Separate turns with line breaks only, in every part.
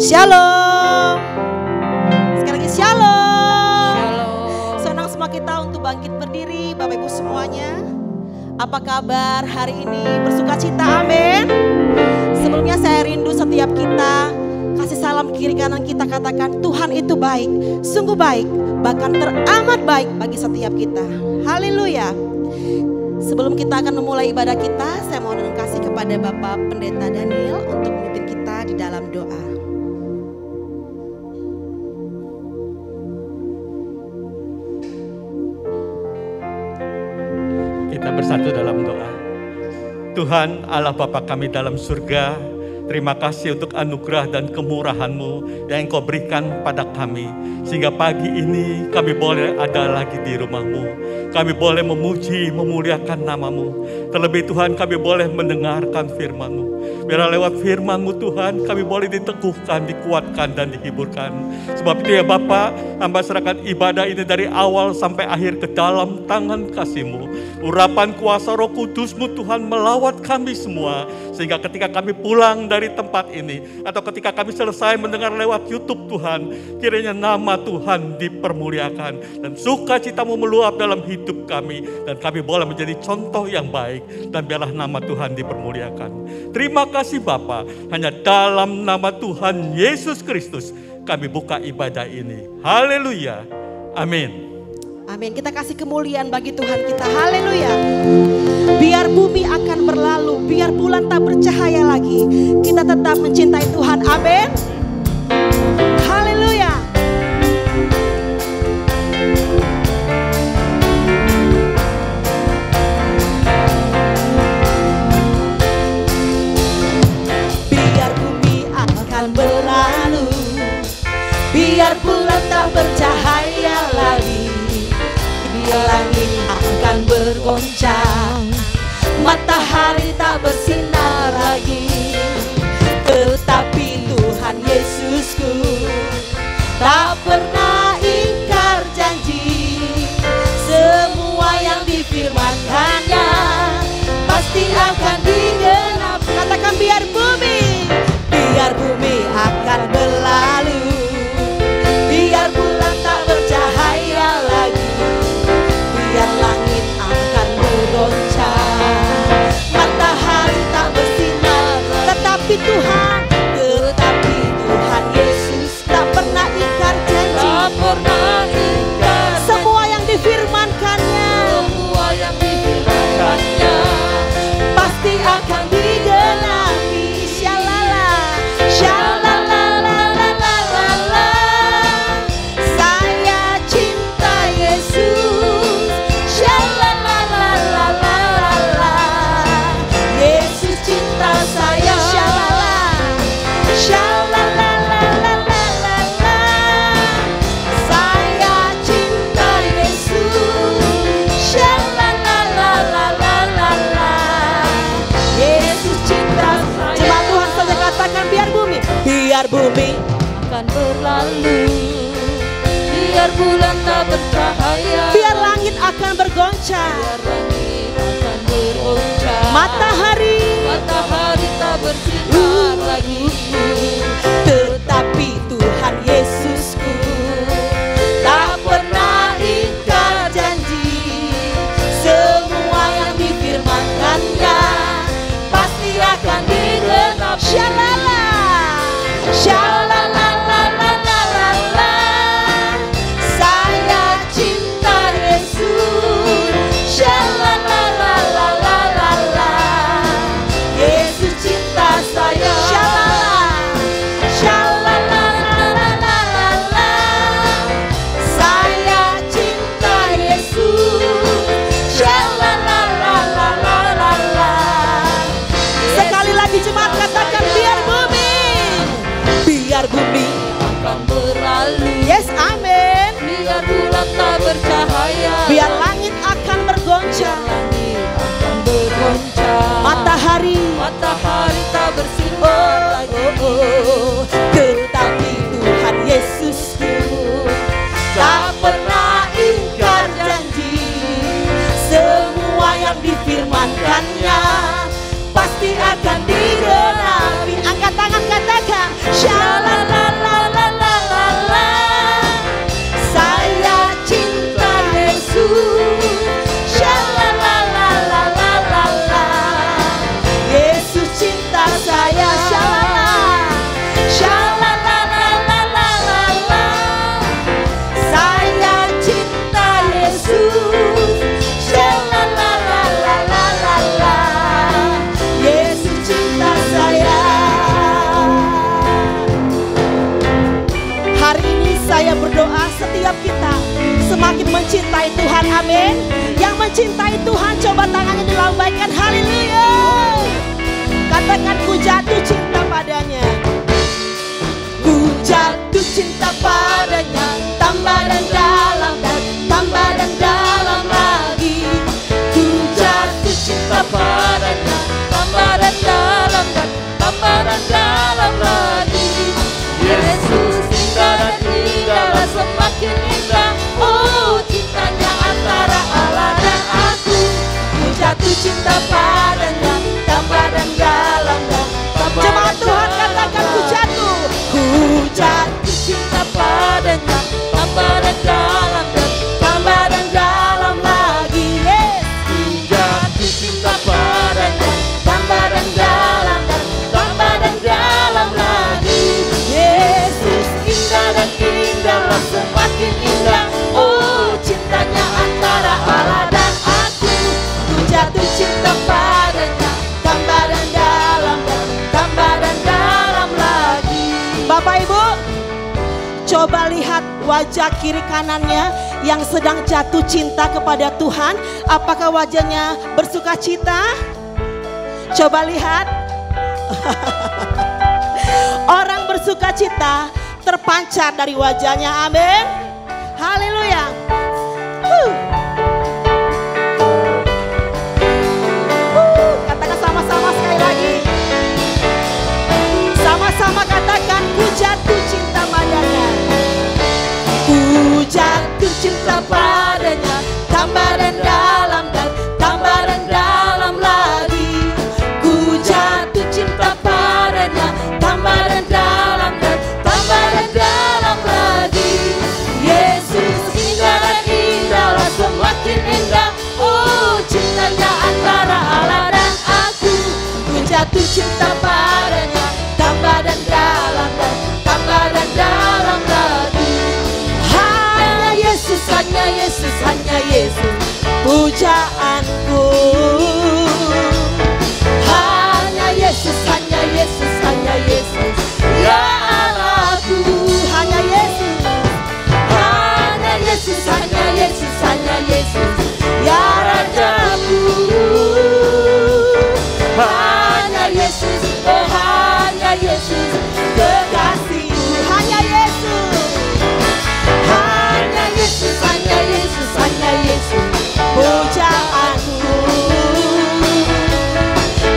Shalom. Sekali lagi shalom. Senang semua kita untuk bangkit berdiri, Bapak Ibu semuanya. Apa kabar hari ini? Bersuka cita, amin. Sebelumnya saya rindu setiap kita kasih salam kiri kanan kita, katakan Tuhan itu baik, sungguh baik, bahkan teramat baik bagi setiap kita. Haleluya. Sebelum kita akan memulai ibadah kita, saya mohon kasih kepada Bapak Pendeta Daniel untuk memimpin kita di dalam doa.
Kita bersatu dalam doa. Tuhan Allah Bapa kami dalam surga, terima kasih untuk anugerah dan kemurahan-Mu yang Engkau berikan pada kami. Sehingga pagi ini kami boleh ada lagi di rumah-Mu. Kami boleh memuji, memuliakan nama-Mu. Terlebih Tuhan kami boleh mendengarkan firman-Mu. Biarlah lewat firman-Mu Tuhan kami boleh diteguhkan, dikuatkan dan dihiburkan. Sebab itu ya Bapa, hamba serahkan ibadah ini dari awal sampai akhir ke dalam tangan kasih-Mu. Urapan kuasa Roh Kudus-Mu Tuhan melawat kami semua. Sehingga ketika kami pulang dari tempat ini, atau ketika kami selesai mendengar lewat YouTube Tuhan, kiranya nama Tuhan dipermuliakan. Dan sukacita-Mu meluap dalam hidup kami. Dan kami boleh menjadi contoh yang baik. Dan biarlah nama Tuhan dipermuliakan. Terima kasih Bapa, hanya dalam nama Tuhan Yesus Kristus kami buka ibadah ini. Haleluya. Amin.
Amin. Kita kasih kemuliaan bagi Tuhan kita. Haleluya. Biar bumi akan berlalu, biar bulan tak bercahaya lagi, kita tetap mencintai Tuhan. Amin. Haleluya. Biar bumi akan berlalu, biar bulan tak bercahaya lagi, biar langit akan bergoncang, matahari tak bersinar lagi. Tetapi Tuhan Yesusku tak pernah ingkar janji. Semua yang difirmankannya pasti akan digenapi. Katakan biar bumi akan berlalu, biar bulan tak bercahaya lagi, biar langit akan bergoncang, matahari tak bersinar, tetapi Tuhan Yesus tak pernah ingkar janji. Semua yang difirmankannya pasti akan digenapi. Shalala, shalalalalala. Saya cinta Yesus. Shalalalalala. Yesus cinta saya. Shalala, shalalalalala. Saya cinta Yesus. Shalalalalala. Yesus cinta saya. Jemaat Tuhan saja katakan biar bumi
akan berlalu, biar bulan tak bercahaya,
biar langit akan bergoncang,
biar langit akan bergoncang,
matahari
tak bersinar lagi.
Tetapi Tuhan Yesusku tak pernah ingkar janji. Semua yang difirmankannya pasti akan digenapi. Shalala, shalalalalala. Saya cinta Yesus. Shalalalalala. Yesus cinta saya. Shalalalalala. Saya cinta Yesus. Shalalalalala. Sekali lagi jemaat katakan biar bumi
Akan berlalu,
yes amin,
biar bulan tak bercahaya,
biar langit akan bergoncang,
langit akan bergoncang,
matahari
tak bersinar lagi.
Tetapi Tuhan Yesusku tak pernah ingkar janji. Semua yang difirmankannya pasti akan digenapi. Angkat tangan katakan shalala. berdoa setiap kita semakin mencintai Tuhan, amin. Yang mencintai Tuhan coba tangannya dilambaikan, haleluya. Katakan ku jatuh cinta padanya. Ku jatuh cinta padanya, tambah dan dalam dan tambah dan dalam lagi. Ku jatuh cinta padanya,
tambah dan dalam dan tambah dan dalam lagi. Yesus indah dan indahlah semakin indah. Oh, cintanya antara Allah dan aku. Ku jatuh cinta padanya, tambah dan dalam dan tambah
jemaat
dan
Tuhan
dalam
katakan ku
lagi.
jatuh.
Ku jatuh cinta padanya, tambah dan dalam dan tambah dan dalam lagi.
Yes.
Ku jatuh cinta padanya, tambah dan dalam dan tambah dan dalam lagi. Yesus indah dan indahlah semakin indah. Oh, cintanya antara Allah dan aku. Ku jatuh cinta padanya, tambah dan dalam dan tambah dan dalam lagi.
Bapak Ibu, coba lihat wajah kiri kanannya yang sedang jatuh cinta kepada Tuhan. Apakah wajahnya bersuka cita? Coba lihat. Orang bersuka cita terpancar dari wajahnya, amin. Haleluya. Katakan sama-sama sekali lagi. Sama-sama katakan ku jatuh cinta padanya. Ku jatuh cinta padanya, tambah dan dalam dan tambah dan dalam lagi. Ku jatuh cinta padanya, tambah dan dalam dan tambah dan dalam lagi. Yesus indah dan indahlah semakin indah. Oh, cintanya antara Allah dan aku. Ku jatuh cinta padanya, tambah dan dalam dan tambah dan dalam lagi. Hanya Yesus, hanya Yesus, hanya Yesus pujaanku. Hanya Yesus, hanya Yesus, hanya Yesus ya Allahku. Hanya Yesus, hanya Yesus, hanya Yesus, hanya Yesus ya Rajaku. Hanya Yesus, oh hanya Yesus kekasihku. Hanya Yesus, hanya Yesus, hanya Yesus, hanya Yesus pujaanku.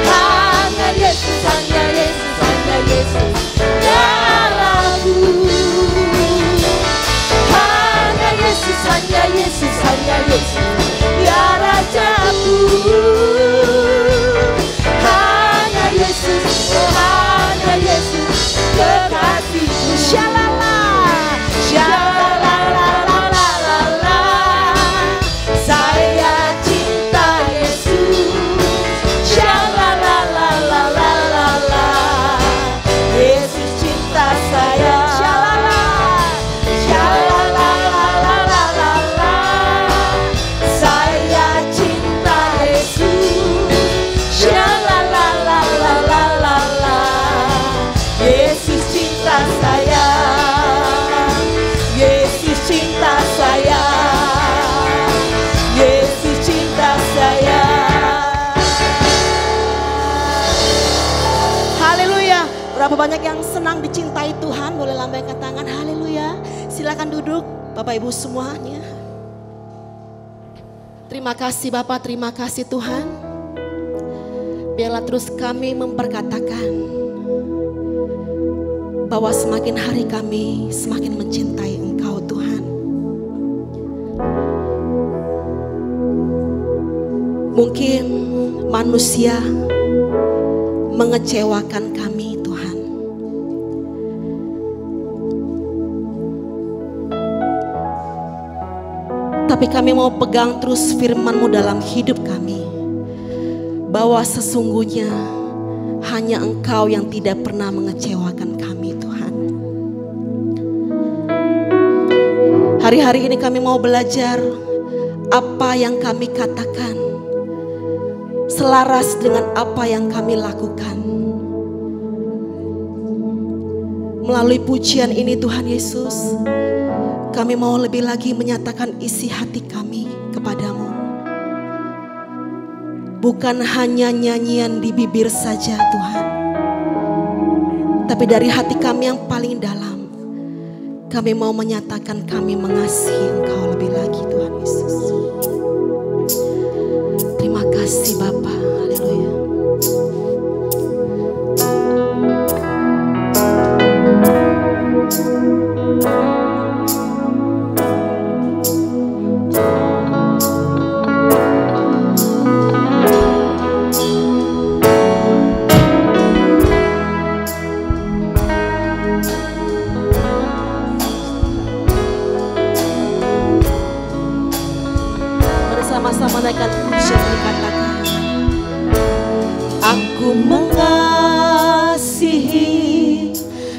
Hanya Yesus, hanya Yesus, hanya Yesus ya Allahku. Hanya Yesus, hanya Yesus, hanya Yesus ya Rajaku. Hanya Yesus, oh hanya Yesus kekasihku. Shalala, shalalalalala. Saya cinta Yesus. Shalalalalala. Yesus cinta saya. Shalala, shalalalalala. Saya cinta Yesus. Shalalalalala. Yesus cinta saya. Yesus cinta saya. Yesus cinta saya. Haleluya. Berapa banyak yang senang dicintai Tuhan? Boleh lambaikan tangan. Haleluya. Silakan duduk Bapak Ibu semuanya. Terima kasih Bapak, terima kasih Tuhan. Biarlah terus kami memperkatakan bahwa semakin hari kami semakin mencintai Engkau Tuhan. Mungkin manusia mengecewakan kami Tuhan. Tapi kami mau pegang terus firman-Mu dalam hidup kami. Bahwa sesungguhnya hanya Engkau yang tidak pernah mengecewakan kami Tuhan. Hari-hari ini kami mau belajar apa yang kami katakan selaras dengan apa yang kami lakukan. Melalui pujian ini Tuhan Yesus, Kami mau lebih lagi menyatakan isi hati kami kepadamu. Bukan hanya nyanyian di bibir saja Tuhan, tapi dari hati kami yang paling dalam, kami mau menyatakan kami mengasihi Engkau lebih lagi Tuhan Yesus. Terima kasih Bapa. Haleluya. Bersama-sama naikkan pujian dikatakan, aku mengasihi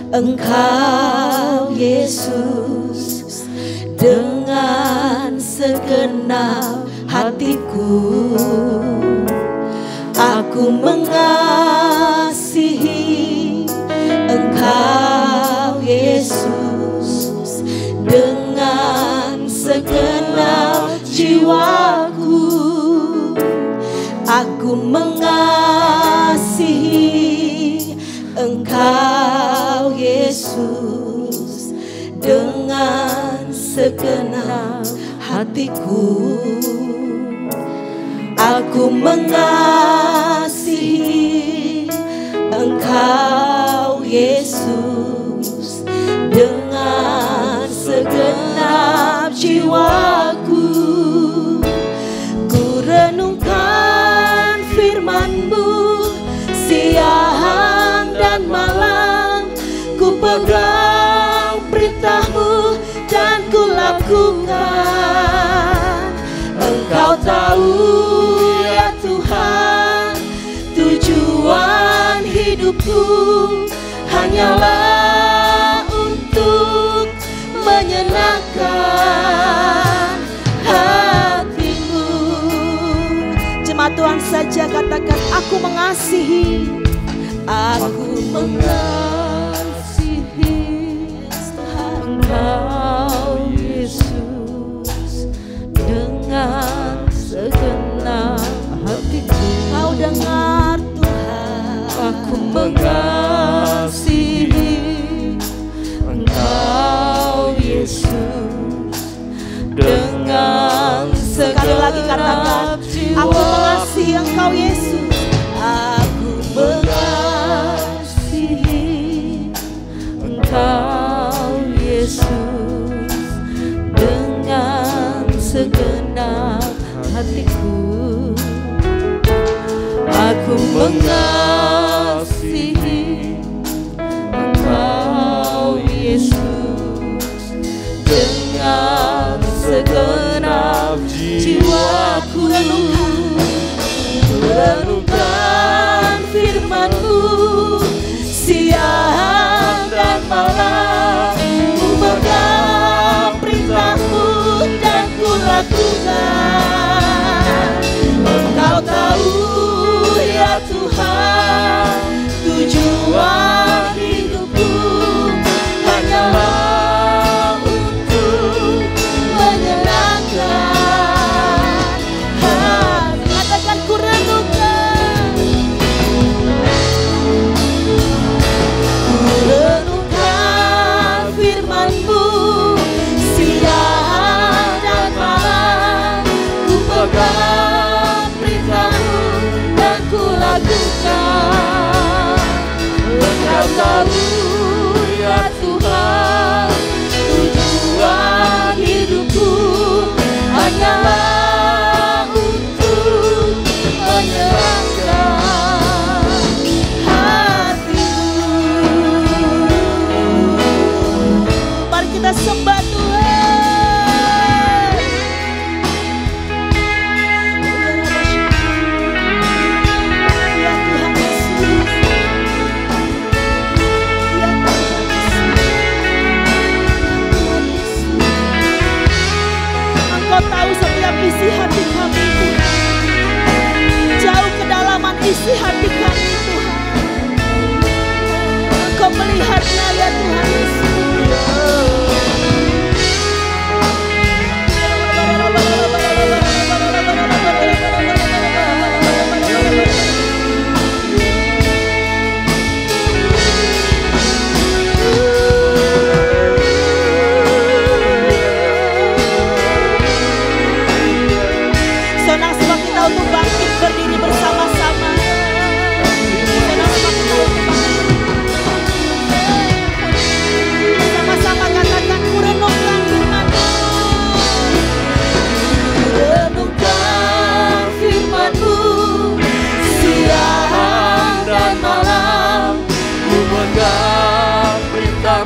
Engkau Yesus dengan segenap hatiku. Aku mengasihi Engkau Yesus dengan segenap jiwaku. Aku mengasihi Engkau Yesus dengan segenap hatiku. Aku mengasihi Engkau Yesus dengan segenap jiwaku. Ku renungkan firman-Mu siang dan malam, ku pegang perintah-Mu dan ku lakukan. Engkau tahu ya Tuhan, tujuan hidupku hanyalah untuk menyenangkan hati-Mu. Jemaat Tuhan saja katakan, aku mengasihi. Aku mengasihi Engkau Yesus dengan segenap hatiku. Kau dengar Tuhan, aku mengasihi Engkau Yesus dengan segenap. Sekali lagi katakan, aku mengasihi Engkau Yesus. Aku mengasihi Engkau Yesus dengan segenap hatiku. Aku mengasihi Engkau Yesus dengan segenap jiwaku. Renungkan firman-Mu siang dan malam, ku pegang perintah-Mu dan ku lakukan. Engkau tahu ya Tuhan, tujuan hidupku hanyalah untuk menyenangkan hati. Katakan, ku renungkan, firman-Mu siang dan malam, ku pegang perintah-Mu dan ku lakukan. Engkau tahu ya Tuhan, tujuan hidupku hanyalah untuk menyenangkan hati-Mu. Mari kita sembah Tuhan. Ya Tuhan Yesus,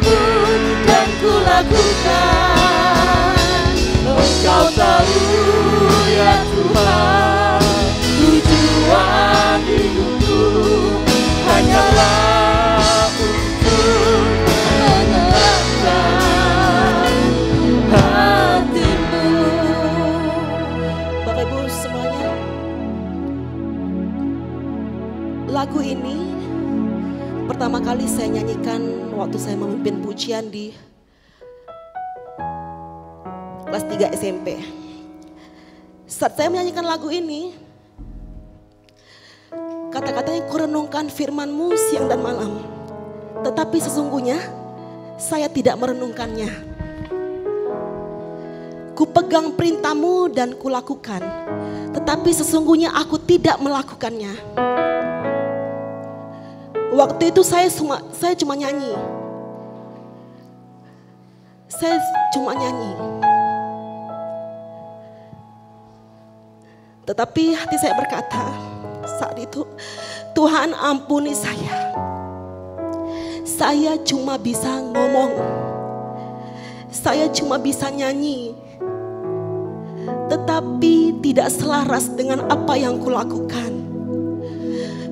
sambut dan ku lakukan. Engkau tahu ya Tuhan, tujuan hidupku hanyalah untuk menyenangkan hatimu.
Bapak Ibu semuanya, lagu ini pertama kali saya nyanyikan waktu saya memimpin pujian di kelas 3 SMP. Saat saya menyanyikan lagu ini, kata-katanya kurenungkan firman-Mu siang dan malam, tetapi sesungguhnya saya tidak merenungkannya. Ku pegang perintah-Mu dan kulakukan, tetapi sesungguhnya aku tidak melakukannya. Waktu itu saya cuma nyanyi. Saya cuma nyanyi. Tetapi hati saya berkata saat itu, Tuhan ampuni saya. Saya cuma bisa ngomong. Saya cuma bisa nyanyi. Tetapi tidak selaras dengan apa yang kulakukan.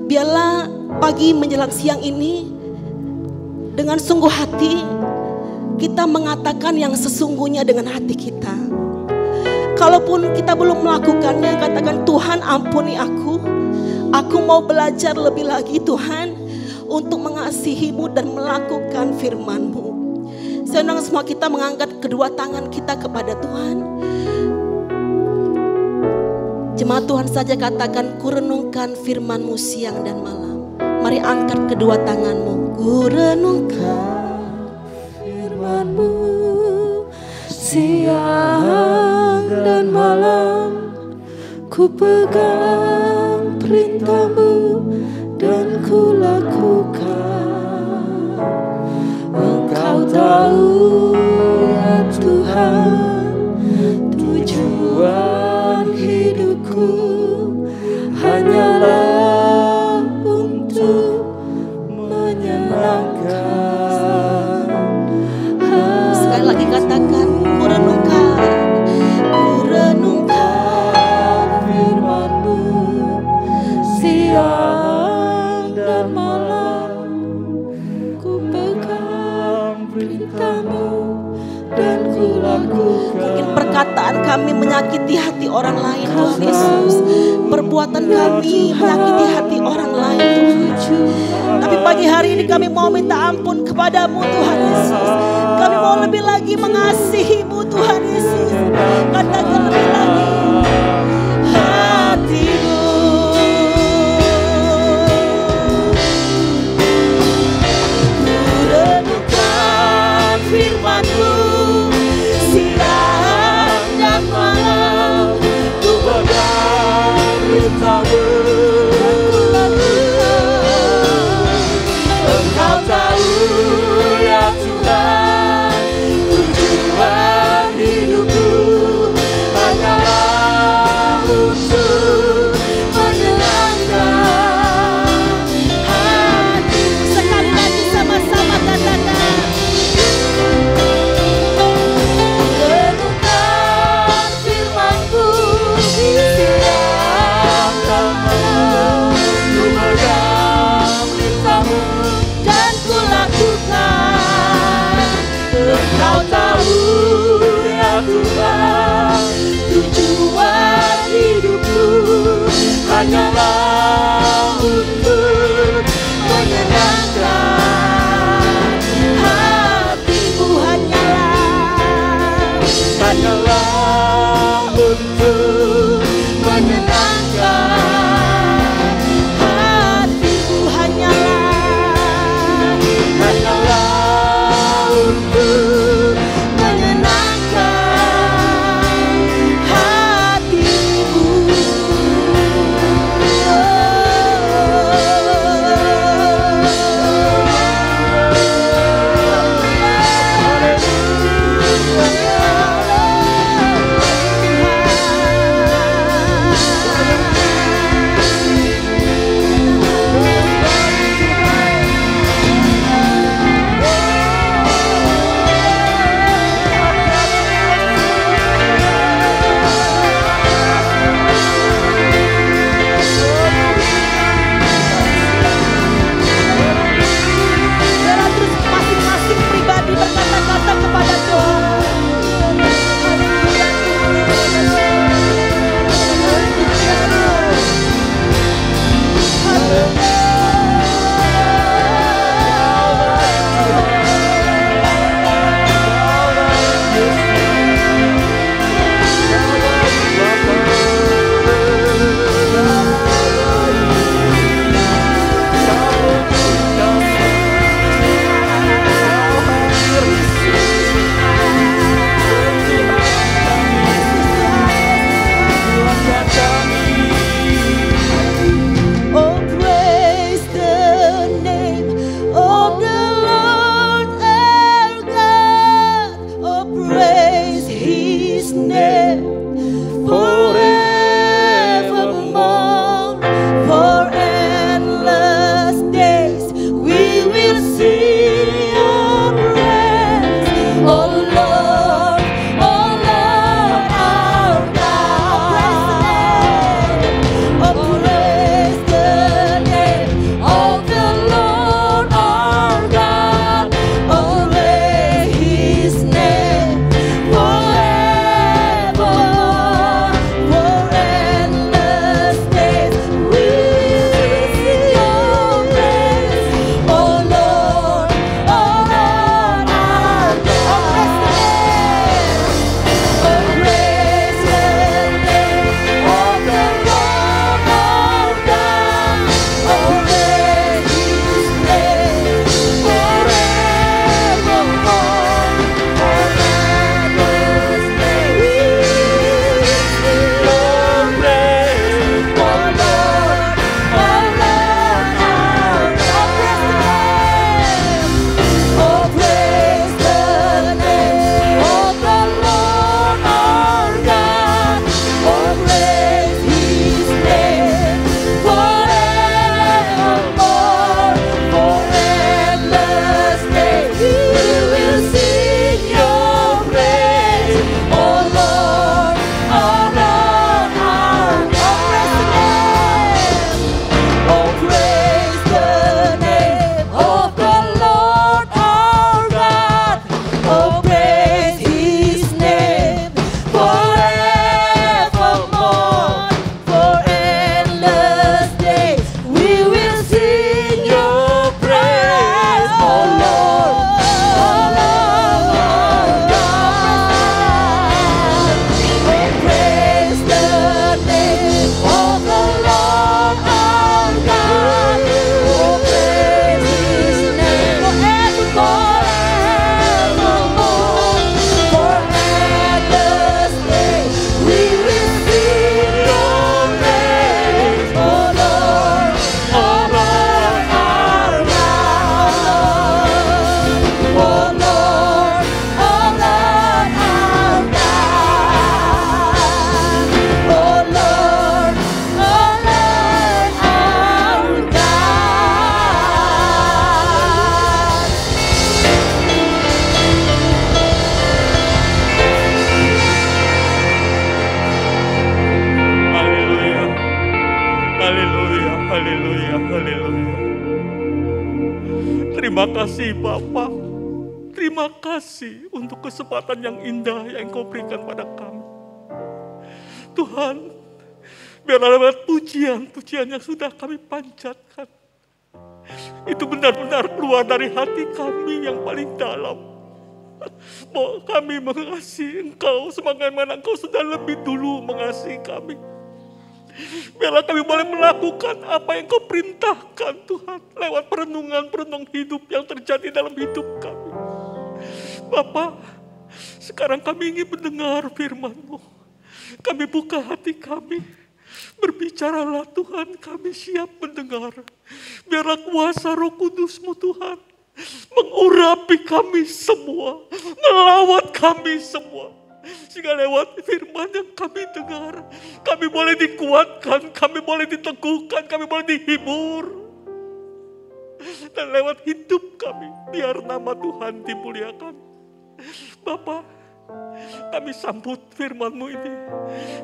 Biarlah pagi menjelang siang ini dengan sungguh hati kita mengatakan yang sesungguhnya dengan hati kita. Kalaupun kita belum melakukannya, katakan Tuhan ampuni aku. Aku mau belajar lebih lagi Tuhan untuk mengasihi-Mu dan melakukan firman-Mu. Saya undang semua kita mengangkat kedua tangan kita kepada Tuhan. Jemaat Tuhan saja katakan, kurenungkan firman-Mu siang dan malam. Mari angkat kedua tanganmu. Kurenungkan
firman-Mu siang dan malam. Ku pegang perintah-Mu dan ku lakukan. Engkau tahu ya Tuhan, tujuan hidupku hanyalah untuk menyenangkan.
Sekali lagi katakan, kurenungkan
firman-Mu siang dan malam. Ku pegang perintah-Mu dan ku lakukan.
Mungkin perkataan kami menyakiti hati orang lain Tuhan Yesus. Perbuatan kami menyakiti hati orang lain Tuhan. Tapi pagi hari ini kami mau minta ampun kepadamu Tuhan Yesus. Kami mau lebih lagi mengasihi-Mu Tuhan Yesus. Katakan lebih lagi hati-Mu.
Kurenungkan firman-Mu siang dan malam. Ku pegang perintah-Mu dan ku lakukan. Engkau tahu ya Tuhan, tujuan hidupku hanyalah untuk menyenangkan hati.
Sekali lagi sama-sama katakan,
Terima kasih Bapa. Terima kasih untuk kesempatan yang indah yang Engkau berikan pada kami. Tuhan, biarlah lewat pujian-pujian yang sudah kami panjatkan, itu benar-benar keluar dari hati kami yang paling dalam. Mau kami mengasihi Engkau sebagaimana Engkau sudah lebih dulu mengasihi kami. Biarlah kami boleh melakukan apa yang Kau perintahkan Tuhan, lewat perenungan hidup yang terjadi dalam hidup kami. Bapa, sekarang kami ingin mendengar firman-Mu. Kami buka hati kami. Berbicaralah Tuhan, kami siap mendengar. Biarlah kuasa Roh Kudus-Mu Tuhan mengurapi kami semua, melawat kami semua. Sehingga lewat firman yang kami dengar, kami boleh dikuatkan, kami boleh diteguhkan, kami boleh dihibur. Dan lewat hidup kami, biar nama Tuhan dimuliakan. Bapa, kami sambut firman-Mu ini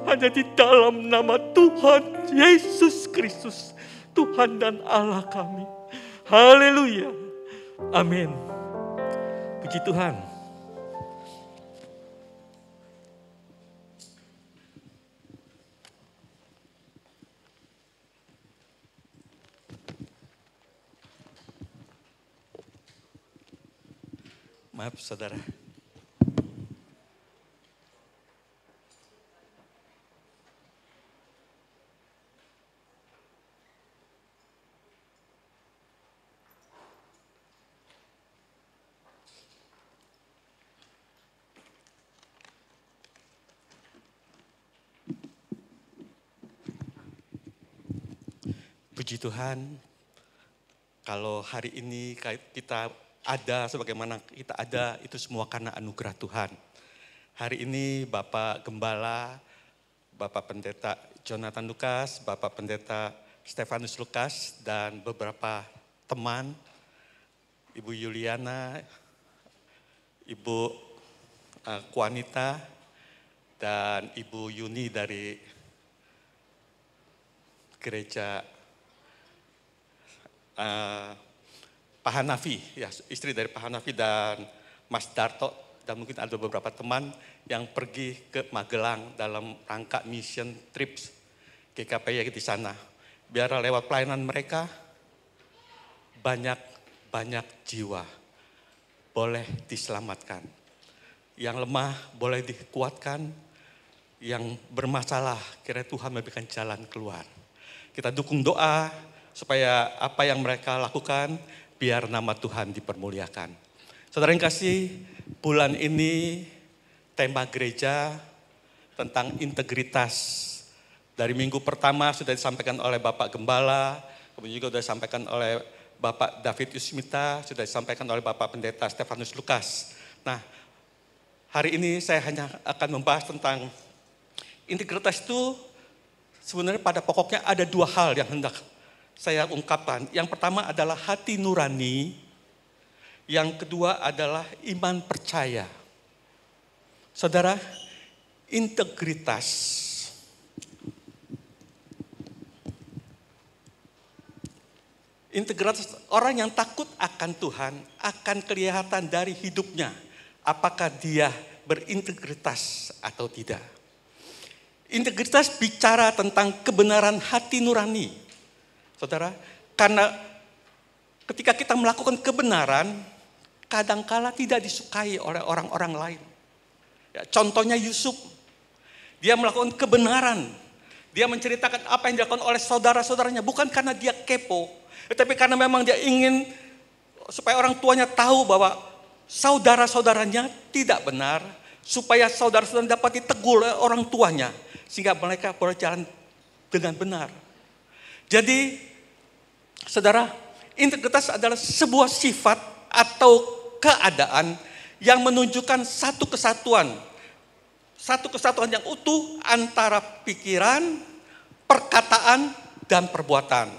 hanya di dalam nama Tuhan Yesus Kristus, Tuhan dan Allah kami. Haleluya. Amin. Puji Tuhan. Maaf saudara. Puji Tuhan, kalau hari ini kita ada sebagaimana kita ada, itu semua karena anugerah Tuhan. Hari ini Bapak Gembala, Bapak Pendeta Jonathan Lukas, Bapak Pendeta Stefanus Lukas, dan beberapa teman, Ibu Yuliana, Ibu Kuanita, dan Ibu Yuni dari gereja Pak Hanafi, ya, istri dari Pak Hanafi dan Mas Darto, dan mungkin ada beberapa teman yang pergi ke Magelang dalam rangka mission trips GKPI di sana. Biar lewat pelayanan mereka banyak jiwa boleh diselamatkan. Yang lemah boleh dikuatkan, yang bermasalah kira Tuhan memberikan jalan keluar. Kita dukung doa supaya apa yang mereka lakukan biar nama Tuhan dipermuliakan. Saudara yang kasih, bulan ini tema gereja tentang integritas. Dari minggu pertama sudah disampaikan oleh Bapak Gembala, kemudian juga sudah disampaikan oleh Bapak David Yusmita, sudah disampaikan oleh Bapak Pendeta Stefanus Lukas. Nah, hari ini saya hanya akan membahas tentang integritas itu. Sebenarnya pada pokoknya ada dua hal yang hendak saya ungkapkan. Yang pertama adalah hati nurani, yang kedua adalah iman percaya. Saudara, integritas. Integritas, orang yang takut akan Tuhan akan kelihatan dari hidupnya. Apakah dia berintegritas atau tidak. Integritas bicara tentang kebenaran hati nurani. Saudara, karena ketika kita melakukan kebenaran, kadangkala tidak disukai oleh orang-orang lain. Ya, contohnya Yusuf, dia melakukan kebenaran. Dia menceritakan apa yang dilakukan oleh saudara-saudaranya, bukan karena dia kepo, tetapi karena memang dia ingin supaya orang tuanya tahu bahwa saudara-saudaranya tidak benar, supaya saudara-saudaranya dapat ditegur oleh orang tuanya, sehingga mereka boleh jalan dengan benar. Jadi, saudara, integritas adalah sebuah sifat atau keadaan yang menunjukkan satu kesatuan yang utuh antara pikiran, perkataan, dan perbuatan.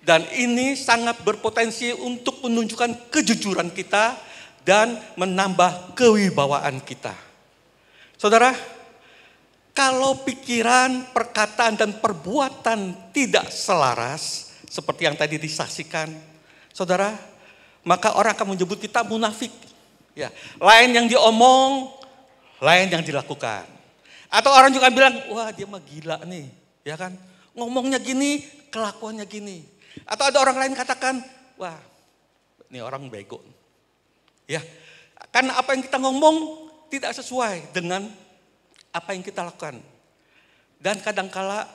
Dan ini sangat berpotensi untuk menunjukkan kejujuran kita dan menambah kewibawaan kita. Saudara, kalau pikiran, perkataan, dan perbuatan tidak selaras, seperti yang tadi disaksikan, saudara, maka orang akan menyebut kita munafik. Ya, lain yang diomong, lain yang dilakukan. Atau orang juga bilang, wah dia mah gila nih, ya kan? Ngomongnya gini, kelakuannya gini. Atau ada orang lain katakan, wah ini orang bego. Ya, karena apa yang kita ngomong tidak sesuai dengan apa yang kita lakukan. Dan kadangkala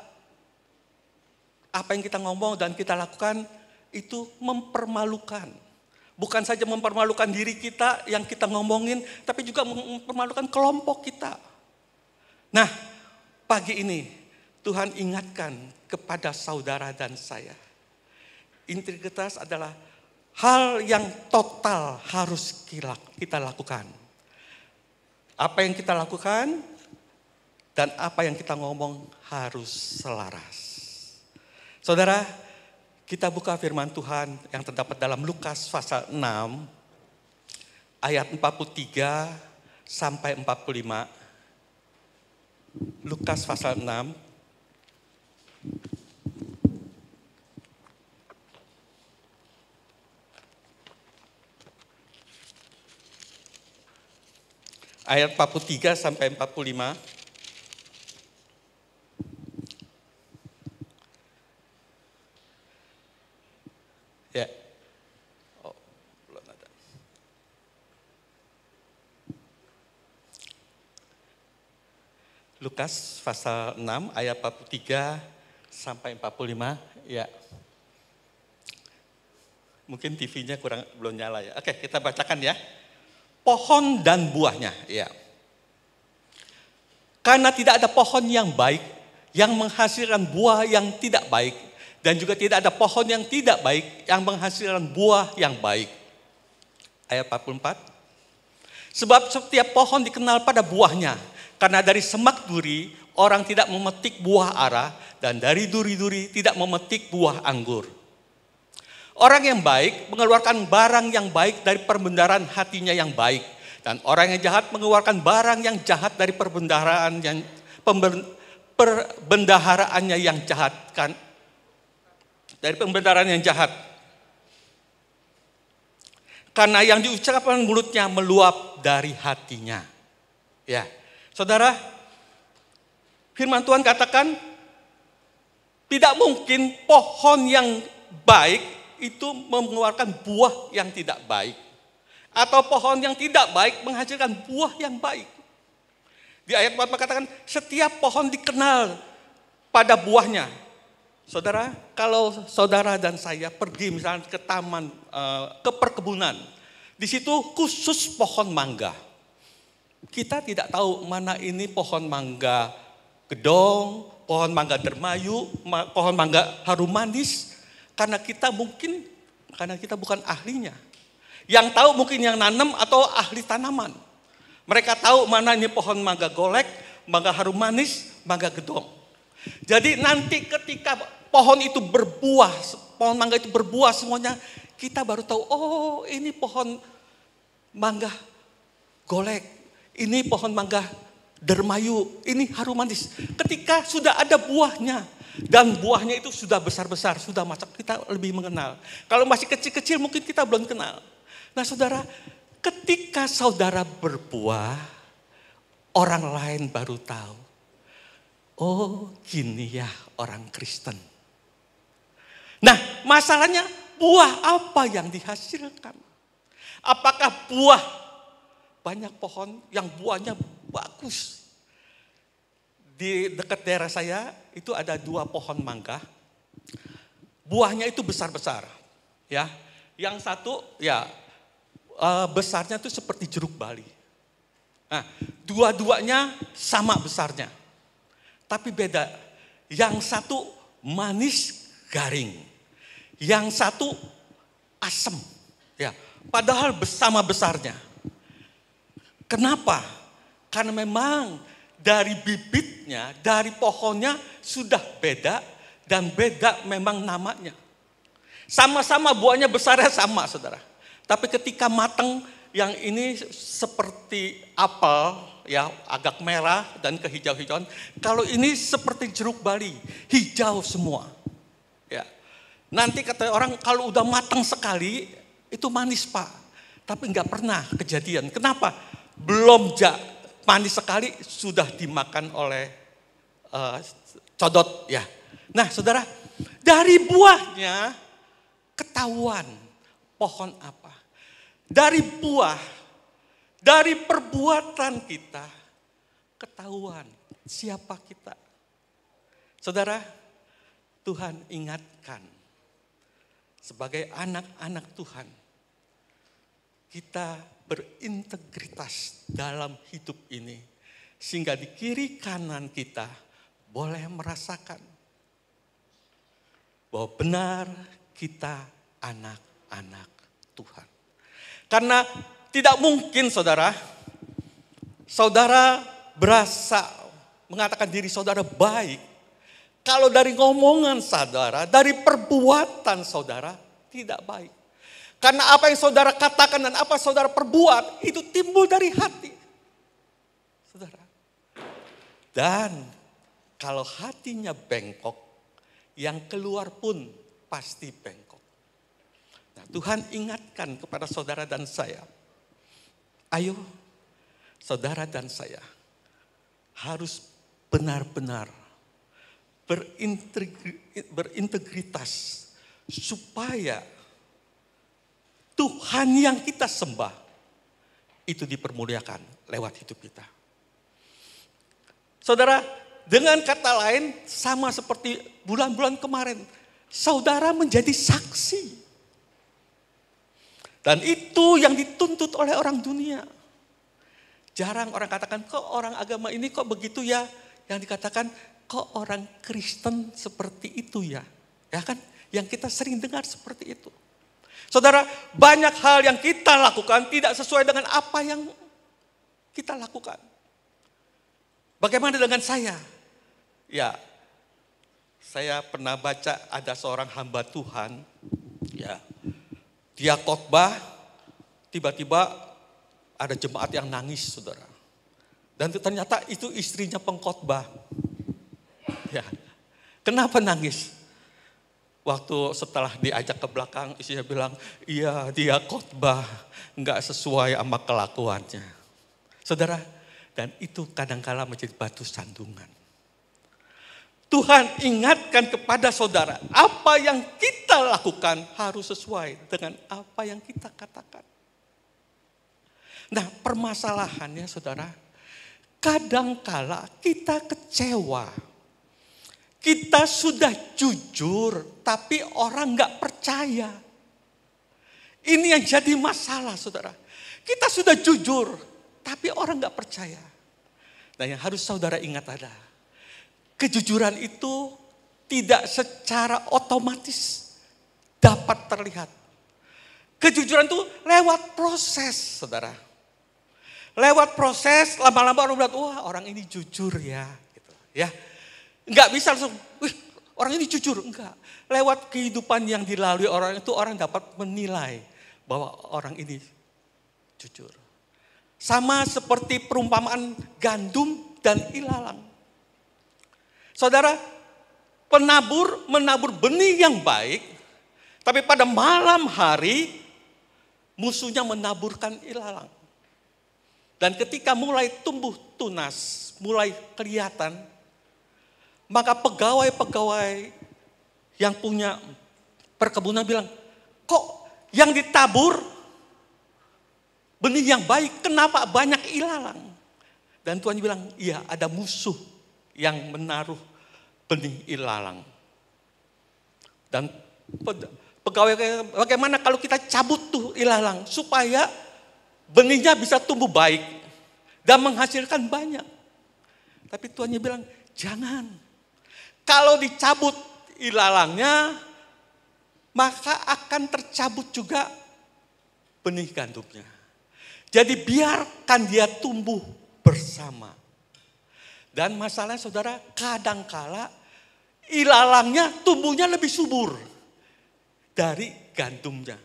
apa yang kita ngomong dan kita lakukan itu mempermalukan. Bukan saja mempermalukan diri kita yang kita ngomongin, tapi juga mempermalukan kelompok kita. Nah, pagi ini Tuhan ingatkan kepada saudara dan saya. Integritas adalah hal yang total harus kita lakukan. Apa yang kita lakukan dan apa yang kita ngomong harus selaras. Saudara, kita buka firman Tuhan yang terdapat dalam Lukas pasal 6 ayat 43 sampai 45. Lukas pasal 6 ayat 43 sampai 45. Ya. Oh, belum ada. Lukas pasal 6 ayat 43 sampai 45. Ya. Mungkin TV-nya belum nyala ya. Oke, kita bacakan ya. Pohon dan buahnya, ya. Karena tidak ada pohon yang baik yang menghasilkan buah yang tidak baik, dan juga tidak ada pohon yang tidak baik yang menghasilkan buah yang baik. Ayat 44. Sebab setiap pohon dikenal pada buahnya, karena dari semak duri orang tidak memetik buah ara, dan dari duri-duri tidak memetik buah anggur. Orang yang baik mengeluarkan barang yang baik dari perbendaharaan hatinya yang baik. Dan orang yang jahat mengeluarkan barang yang jahat dari perbendaharaannya yang jahat. Dari pembendaharaan yang jahat. Karena yang diucapkan mulutnya meluap dari hatinya. Ya, saudara, firman Tuhan katakan, tidak mungkin pohon yang baik itu mengeluarkan buah yang tidak baik. Atau pohon yang tidak baik menghasilkan buah yang baik. Di ayat 4 katakan, setiap pohon dikenal pada buahnya. Saudara, kalau saudara dan saya pergi misalnya ke taman, ke perkebunan. Di situ khusus pohon mangga. Kita tidak tahu mana ini pohon mangga gedong, pohon mangga dermayu, pohon mangga harum manis. Karena kita bukan ahlinya. Yang tahu mungkin yang nanam atau ahli tanaman. Mereka tahu mana ini pohon mangga golek, mangga harum manis, mangga gedong. Jadi nanti ketika pohon itu berbuah, pohon mangga itu berbuah semuanya, kita baru tahu, oh ini pohon mangga golek, ini pohon mangga dermayu, ini harum manis. Ketika sudah ada buahnya, dan buahnya itu sudah besar-besar, sudah macam kita lebih mengenal. Kalau masih kecil-kecil mungkin kita belum kenal. Nah saudara, ketika saudara berbuah, orang lain baru tahu. Oh gini ya orang Kristen. Nah masalahnya buah apa yang dihasilkan? Apakah buah, banyak pohon yang buahnya bagus. Di dekat daerah saya itu ada 2 pohon mangga. Buahnya itu besar-besar. Ya, yang satu ya besarnya itu seperti jeruk bali. Nah, dua-duanya sama besarnya. Tapi beda. Yang satu manis garing. Yang satu asam. Ya, padahal sama besarnya. Kenapa? Karena memang dari bibitnya, dari pohonnya sudah beda dan beda memang namanya. Sama-sama buahnya besarnya sama, saudara. Tapi ketika matang, yang ini seperti apel, ya agak merah dan kehijau-hijauan. Kalau ini seperti jeruk bali, hijau semua. Ya. Nanti kata orang kalau udah matang sekali, itu manis Pak. Tapi nggak pernah kejadian. Kenapa? Belum manis sekali sudah dimakan oleh codot ya. Nah saudara, dari buahnya ketahuan pohon apa. Dari buah, dari perbuatan kita ketahuan siapa kita. Saudara, Tuhan ingatkan sebagai anak-anak Tuhan, kita berintegritas dalam hidup ini. Sehingga di kiri kanan kita boleh merasakan bahwa benar kita anak-anak Tuhan. Karena tidak mungkin saudara berasa mengatakan diri saudara baik. Kalau dari ngomongan saudara, dari perbuatan saudara tidak baik. Karena apa yang saudara katakan dan apa saudara perbuat itu timbul dari hati. Saudara. Dan kalau hatinya bengkok, yang keluar pun pasti bengkok. Nah, Tuhan ingatkan kepada saudara dan saya. Ayo, saudara dan saya harus benar-benar berintegritas supaya Tuhan yang kita sembah itu dipermuliakan lewat hidup kita. Saudara, dengan kata lain sama seperti bulan-bulan kemarin, saudara menjadi saksi. Dan itu yang dituntut oleh orang dunia. Jarang orang katakan, kok orang agama ini kok begitu ya? Yang dikatakan, kok orang Kristen seperti itu ya? Ya kan? Yang kita sering dengar seperti itu. Saudara, banyak hal yang kita lakukan tidak sesuai dengan apa yang kita lakukan. Bagaimana dengan saya? Ya, saya pernah baca ada seorang hamba Tuhan, ya, dia khotbah, tiba-tiba ada jemaat yang nangis, saudara. Dan ternyata itu istrinya pengkhotbah. Ya, kenapa nangis? Waktu setelah diajak ke belakang, istrinya bilang, iya dia khotbah, nggak sesuai sama kelakuannya. Saudara, dan itu kadangkala menjadi batu sandungan. Tuhan ingatkan kepada saudara, apa yang kita lakukan harus sesuai dengan apa yang kita katakan. Nah, permasalahannya saudara, kadangkala kita kecewa. Kita sudah jujur, tapi orang nggak percaya. Ini yang jadi masalah, saudara. Kita sudah jujur, tapi orang nggak percaya. Nah, yang harus saudara ingat ada, kejujuran itu tidak secara otomatis dapat terlihat. Kejujuran itu lewat proses, saudara. Lewat proses, lama-lama orang bilang, wah orang ini jujur ya, gitu, ya. Enggak bisa langsung, wih orang ini jujur. Enggak. Lewat kehidupan yang dilalui orang itu orang dapat menilai bahwa orang ini jujur. Sama seperti perumpamaan gandum dan ilalang. Saudara, penabur menabur benih yang baik, tapi pada malam hari musuhnya menaburkan ilalang. Dan ketika mulai tumbuh tunas, mulai kelihatan, maka pegawai-pegawai yang punya perkebunan bilang, kok yang ditabur benih yang baik, kenapa banyak ilalang? Dan Tuhan bilang, iya ada musuh yang menaruh benih ilalang. Dan pegawai, bagaimana kalau kita cabut tuh ilalang supaya benihnya bisa tumbuh baik dan menghasilkan banyak. Tapi Tuhan bilang, jangan. Kalau dicabut ilalangnya, maka akan tercabut juga benih gandumnya. Jadi biarkan dia tumbuh bersama. Dan masalahnya saudara, kadangkala ilalangnya tumbuhnya lebih subur dari gandumnya.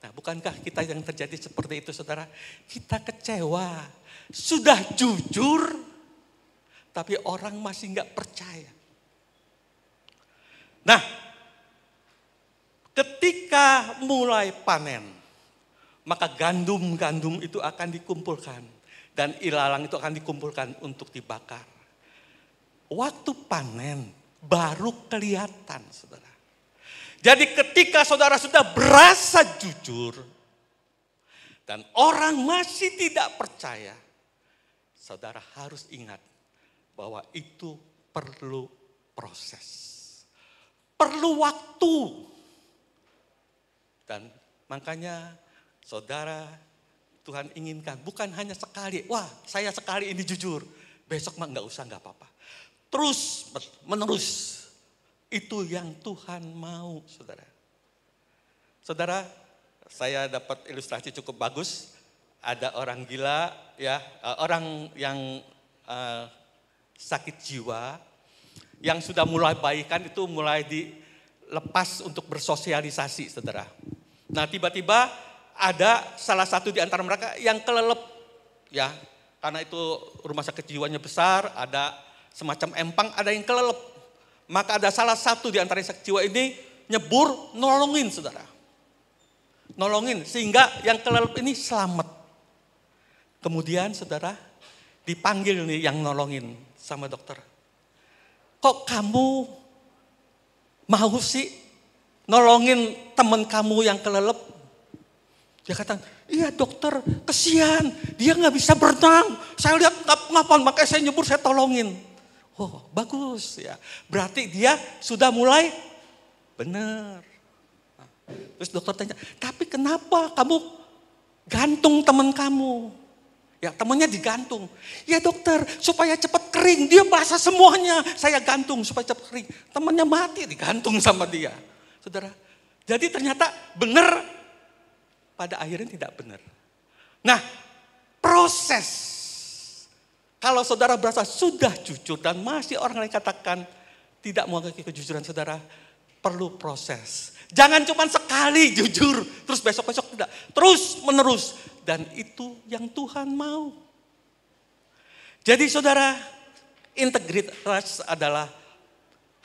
Nah, bukankah kita yang terjadi seperti itu saudara? Kita kecewa, sudah jujur, tapi orang masih nggak percaya. Nah, Ketika mulai panen, maka gandum-gandum itu akan dikumpulkan. Dan ilalang itu akan dikumpulkan untuk dibakar. Waktu panen baru kelihatan, saudara. Jadi ketika saudara sudah berasa jujur, dan orang masih tidak percaya, saudara harus ingat bahwa itu perlu proses. Perlu waktu. Dan makanya saudara, Tuhan inginkan bukan hanya sekali. Wah, saya sekali ini jujur. Besok mah nggak usah, nggak apa-apa. Terus menerus. Itu yang Tuhan mau, saudara. Saudara, saya dapat ilustrasi cukup bagus. Ada orang gila, ya, orang yang sakit jiwa, yang sudah mulai baikan itu mulai dilepas untuk bersosialisasi, saudara. Nah, tiba-tiba ada salah satu di antara mereka yang kelelep, ya, karena itu rumah sakit jiwanya besar, ada semacam empang, ada yang kelelep. Maka ada salah satu di antara sakit jiwa ini nyebur, nolongin, saudara. Nolongin sehingga yang kelelep ini selamat. Kemudian saudara dipanggil nih yang nolongin sama dokter. Kok kamu mau sih nolongin teman kamu yang kelelep? Dia kata, iya dokter, kesian, dia nggak bisa berenang. Saya lihat ngapain, makanya saya nyebur, saya tolongin. Oh, bagus ya. Berarti dia sudah mulai benar. Terus dokter tanya, tapi kenapa kamu gantung teman kamu? Ya, temannya digantung. Ya dokter, supaya cepat kering. Dia basah semuanya. Saya gantung supaya cepat kering. Temannya mati, digantung sama dia. Saudara, jadi ternyata benar, pada akhirnya tidak benar. Nah, proses. Kalau saudara berasa sudah jujur dan masih orang lain katakan tidak mengakui kejujuran saudara, perlu proses. Jangan cuma sekali jujur, terus besok-besok tidak. Terus menerus. Dan itu yang Tuhan mau. Jadi saudara, integritas adalah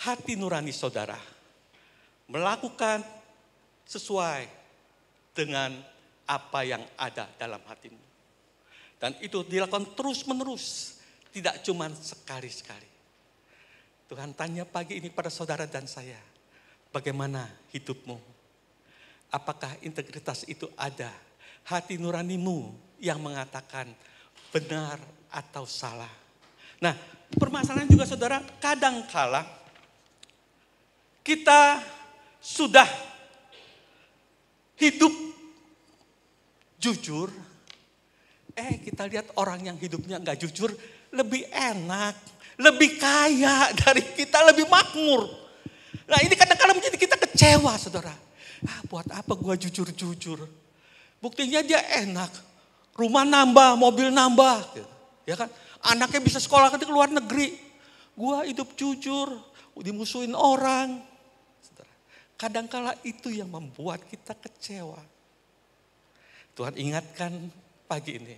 hati nurani saudara. Melakukan sesuai dengan apa yang ada dalam hatimu. Dan itu dilakukan terus menerus. Tidak cuma sekali-sekali. Tuhan tanya pagi ini pada saudara dan saya. Bagaimana hidupmu? Apakah integritas itu ada? Hati nuranimu yang mengatakan benar atau salah. Nah, permasalahan juga saudara, kadangkala kita sudah hidup jujur, kita lihat orang yang hidupnya enggak jujur lebih enak, lebih kaya dari kita, lebih makmur. Nah, ini kadang-kadang menjadi kita kecewa, saudara. Buat apa gua jujur-jujur? Buktinya dia enak, rumah nambah, mobil nambah, ya kan? Anaknya bisa sekolah ke luar negeri. Gua hidup jujur, dimusuhin orang. Saudara, kadangkala itu yang membuat kita kecewa. Tuhan ingatkan pagi ini,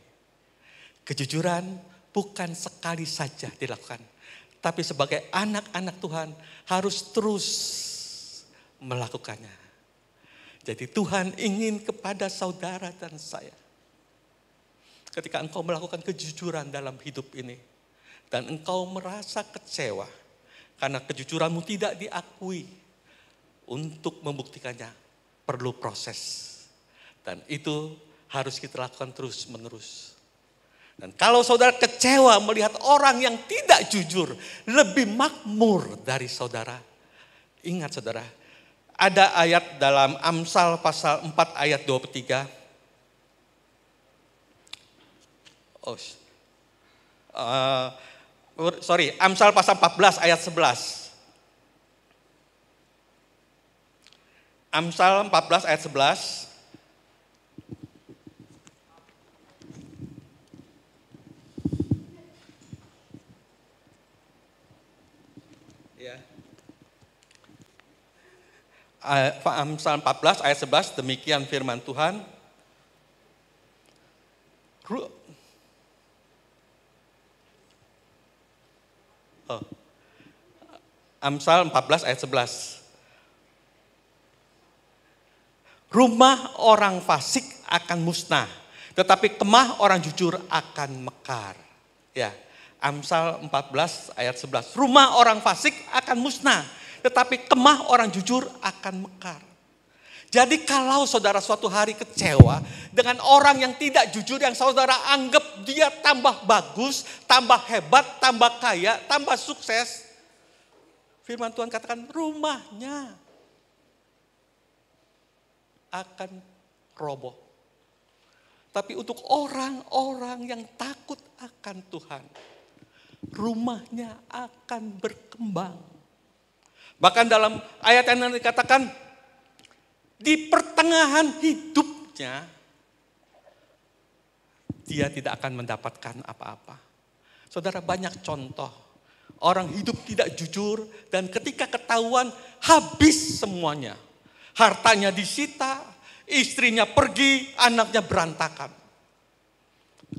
kejujuran bukan sekali saja dilakukan. Tapi sebagai anak-anak Tuhan harus terus melakukannya. Jadi Tuhan ingin kepada saudara dan saya. Ketika engkau melakukan kejujuran dalam hidup ini. Dan engkau merasa kecewa. Karena kejujuranmu tidak diakui. Untuk membuktikannya perlu proses. Dan itu harus kita lakukan terus menerus. Dan kalau saudara kecewa melihat orang yang tidak jujur lebih makmur dari saudara. Ingat saudara, ada ayat dalam Amsal pasal 4 ayat 23. Amsal pasal 14 ayat 11. Amsal 14 ayat 11. Amsal 14 ayat 11, demikian firman Tuhan. Amsal 14 ayat 11. rumah orang fasik akan musnah, tetapi kemah orang jujur akan mekar. Ya, Amsal 14 ayat 11. Rumah orang fasik akan musnah, tetapi kemah orang jujur akan mekar. Jadi kalau saudara suatu hari kecewa dengan orang yang tidak jujur, yang saudara anggap dia tambah bagus, tambah hebat, tambah kaya, tambah sukses. Firman Tuhan katakan rumahnya akan roboh. Tapi untuk orang-orang yang takut akan Tuhan, rumahnya akan berkembang. Bahkan dalam ayat yang dikatakan, di pertengahan hidupnya, dia tidak akan mendapatkan apa-apa. Saudara, banyak contoh. Orang hidup tidak jujur dan ketika ketahuan habis semuanya. Hartanya disita, istrinya pergi, anaknya berantakan.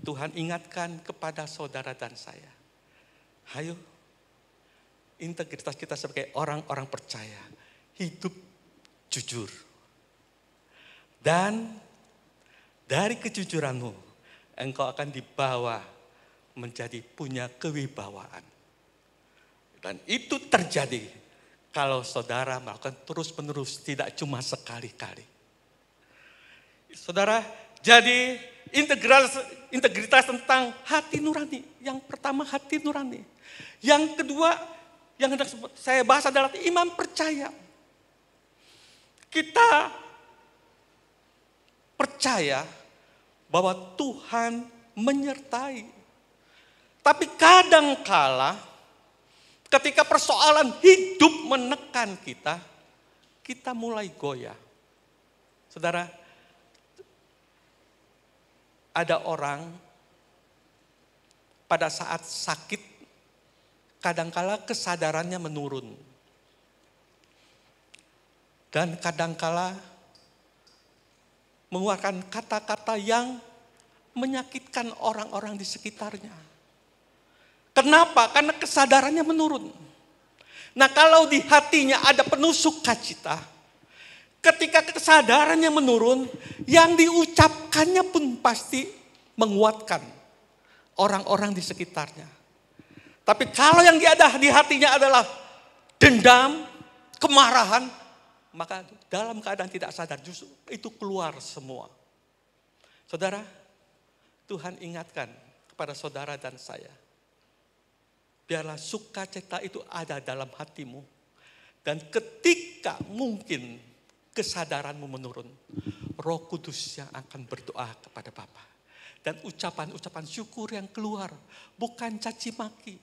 Tuhan ingatkan kepada saudara dan saya. Ayo, integritas kita sebagai orang-orang percaya. Hidup jujur. Dan dari kejujuranmu, engkau akan dibawa menjadi punya kewibawaan. Dan itu terjadi kalau saudara melakukan terus-menerus, tidak cuma sekali-kali. Saudara, jadi integritas tentang hati nurani. Yang pertama hati nurani. Yang kedua yang hendak saya bahas adalah iman percaya. Kita percaya bahwa Tuhan menyertai. Tapi kadangkala ketika persoalan hidup menekan kita, kita mulai goyah. Saudara, ada orang pada saat sakit, kadangkala kesadarannya menurun. Dan kadangkala mengeluarkan kata-kata yang menyakitkan orang-orang di sekitarnya. Kenapa? Karena kesadarannya menurun. Nah, kalau di hatinya ada penuh sukacita, ketika kesadarannya menurun, yang diucapkannya pun pasti menguatkan orang-orang di sekitarnya. Tapi kalau yang ada di hatinya adalah dendam, kemarahan, maka dalam keadaan tidak sadar justru itu keluar semua. Saudara, Tuhan ingatkan kepada saudara dan saya. Biarlah sukacita itu ada dalam hatimu. Dan ketika mungkin kesadaranmu menurun, Roh Kudus yang akan berdoa kepada Bapa. Dan ucapan-ucapan syukur yang keluar, bukan caci maki.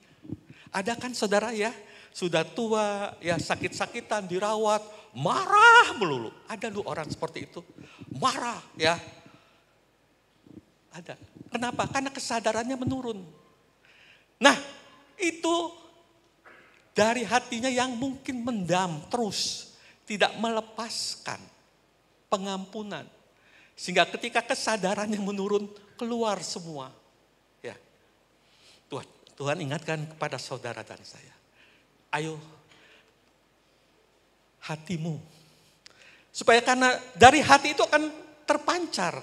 Ada kan saudara ya, sudah tua, ya sakit-sakitan, dirawat, marah melulu. Ada lu orang seperti itu, marah ya. Ada. Kenapa? Karena kesadarannya menurun. Nah, itu dari hatinya yang mungkin mendam terus, tidak melepaskan pengampunan. Sehingga ketika kesadarannya menurun, keluar semua. Ya. Tuhan ingatkan kepada saudara dan saya. Ayo, hatimu. Supaya karena dari hati itu akan terpancar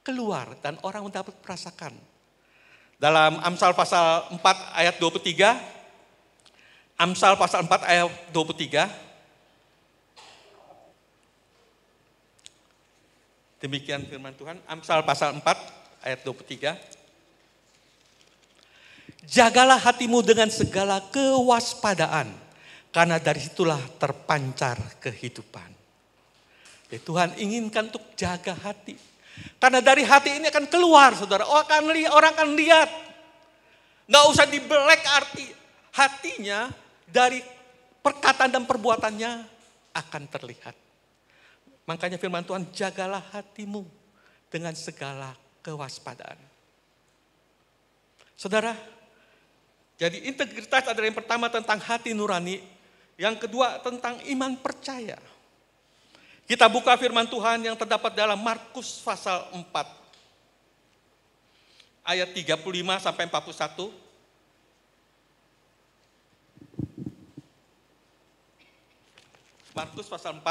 keluar dan orang mendapat merasakan. Dalam Amsal pasal 4 ayat 23, Amsal pasal 4 ayat 23, demikian firman Tuhan, Amsal pasal 4 ayat 23. Jagalah hatimu dengan segala kewaspadaan, karena dari situlah terpancar kehidupan. Ya, Tuhan inginkan untuk jaga hati. Karena dari hati ini akan keluar, saudara. Orang akan lihat. Nggak usah dibelek arti. Hatinya dari perkataan dan perbuatannya akan terlihat. Makanya firman Tuhan, jagalah hatimu dengan segala kewaspadaan. Saudara, jadi integritas adalah yang pertama tentang hati nurani. Yang kedua tentang iman percaya. Kita buka firman Tuhan yang terdapat dalam Markus pasal 4. Ayat 35 sampai 41. Markus pasal 4.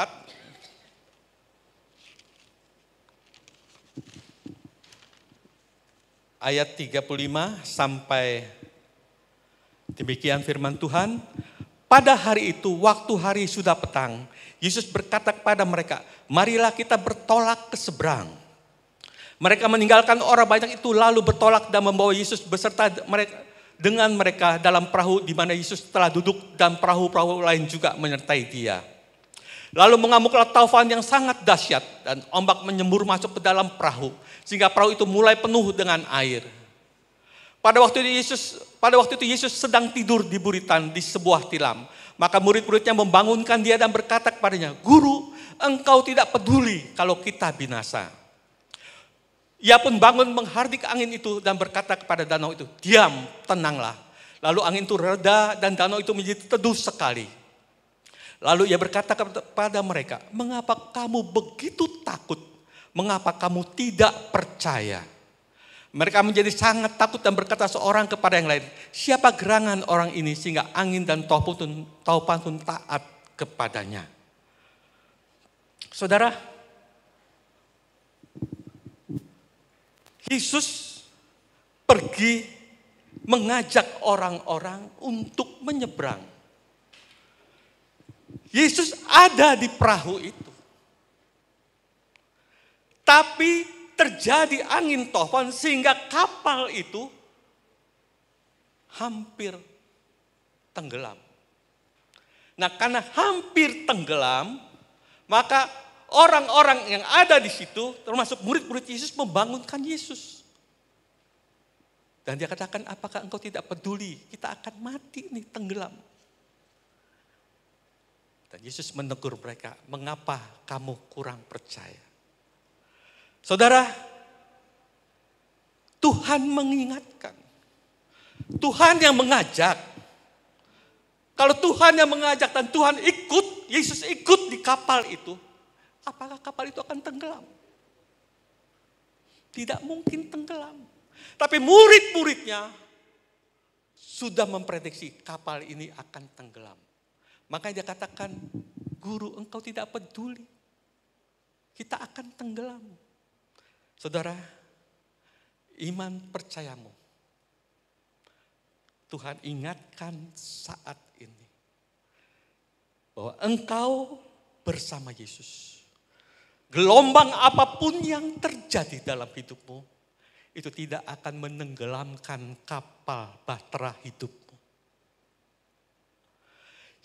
ayat 35 sampai demikian firman Tuhan. Pada hari itu, waktu hari sudah petang, Yesus berkata kepada mereka, marilah kita bertolak ke seberang. Mereka meninggalkan orang banyak itu lalu bertolak dan membawa Yesus beserta dengan mereka dalam perahu di mana Yesus telah duduk dan perahu-perahu lain juga menyertai dia. Lalu mengamuklah taufan yang sangat dahsyat dan ombak menyembur masuk ke dalam perahu sehingga perahu itu mulai penuh dengan air. Pada waktu itu Yesus sedang tidur di buritan di sebuah tilam. Maka murid-muridnya membangunkan dia dan berkata kepadanya, Guru, engkau tidak peduli kalau kita binasa. Ia pun bangun menghardik angin itu dan berkata kepada danau itu, diam, tenanglah. Lalu angin itu reda dan danau itu menjadi teduh sekali. Lalu ia berkata kepada mereka, mengapa kamu begitu takut? Mengapa kamu tidak percaya? Mereka menjadi sangat takut dan berkata seorang kepada yang lain, siapa gerangan orang ini sehingga angin dan taupan pun taat kepadanya. Saudara, Yesus pergi mengajak orang-orang untuk menyeberang. Yesus ada di perahu itu. Tapi terjadi angin taufan sehingga kapal itu hampir tenggelam. Nah, karena hampir tenggelam, maka orang-orang yang ada di situ, termasuk murid-murid Yesus, membangunkan Yesus. Dan dia katakan, apakah engkau tidak peduli? Kita akan mati nih, tenggelam. Dan Yesus menegur mereka, mengapa kamu kurang percaya? Saudara, Tuhan mengingatkan. Tuhan yang mengajak. Kalau Tuhan yang mengajak dan Tuhan ikut, Yesus ikut di kapal itu, apakah kapal itu akan tenggelam? Tidak mungkin tenggelam. Tapi murid-muridnya sudah memprediksi kapal ini akan tenggelam. Makanya dia katakan, Guru, engkau tidak peduli. Kita akan tenggelam. Saudara, iman percayamu. Tuhan ingatkan saat ini. Bahwa engkau bersama Yesus. Gelombang apapun yang terjadi dalam hidupmu, itu tidak akan menenggelamkan kapal bahtera hidupmu.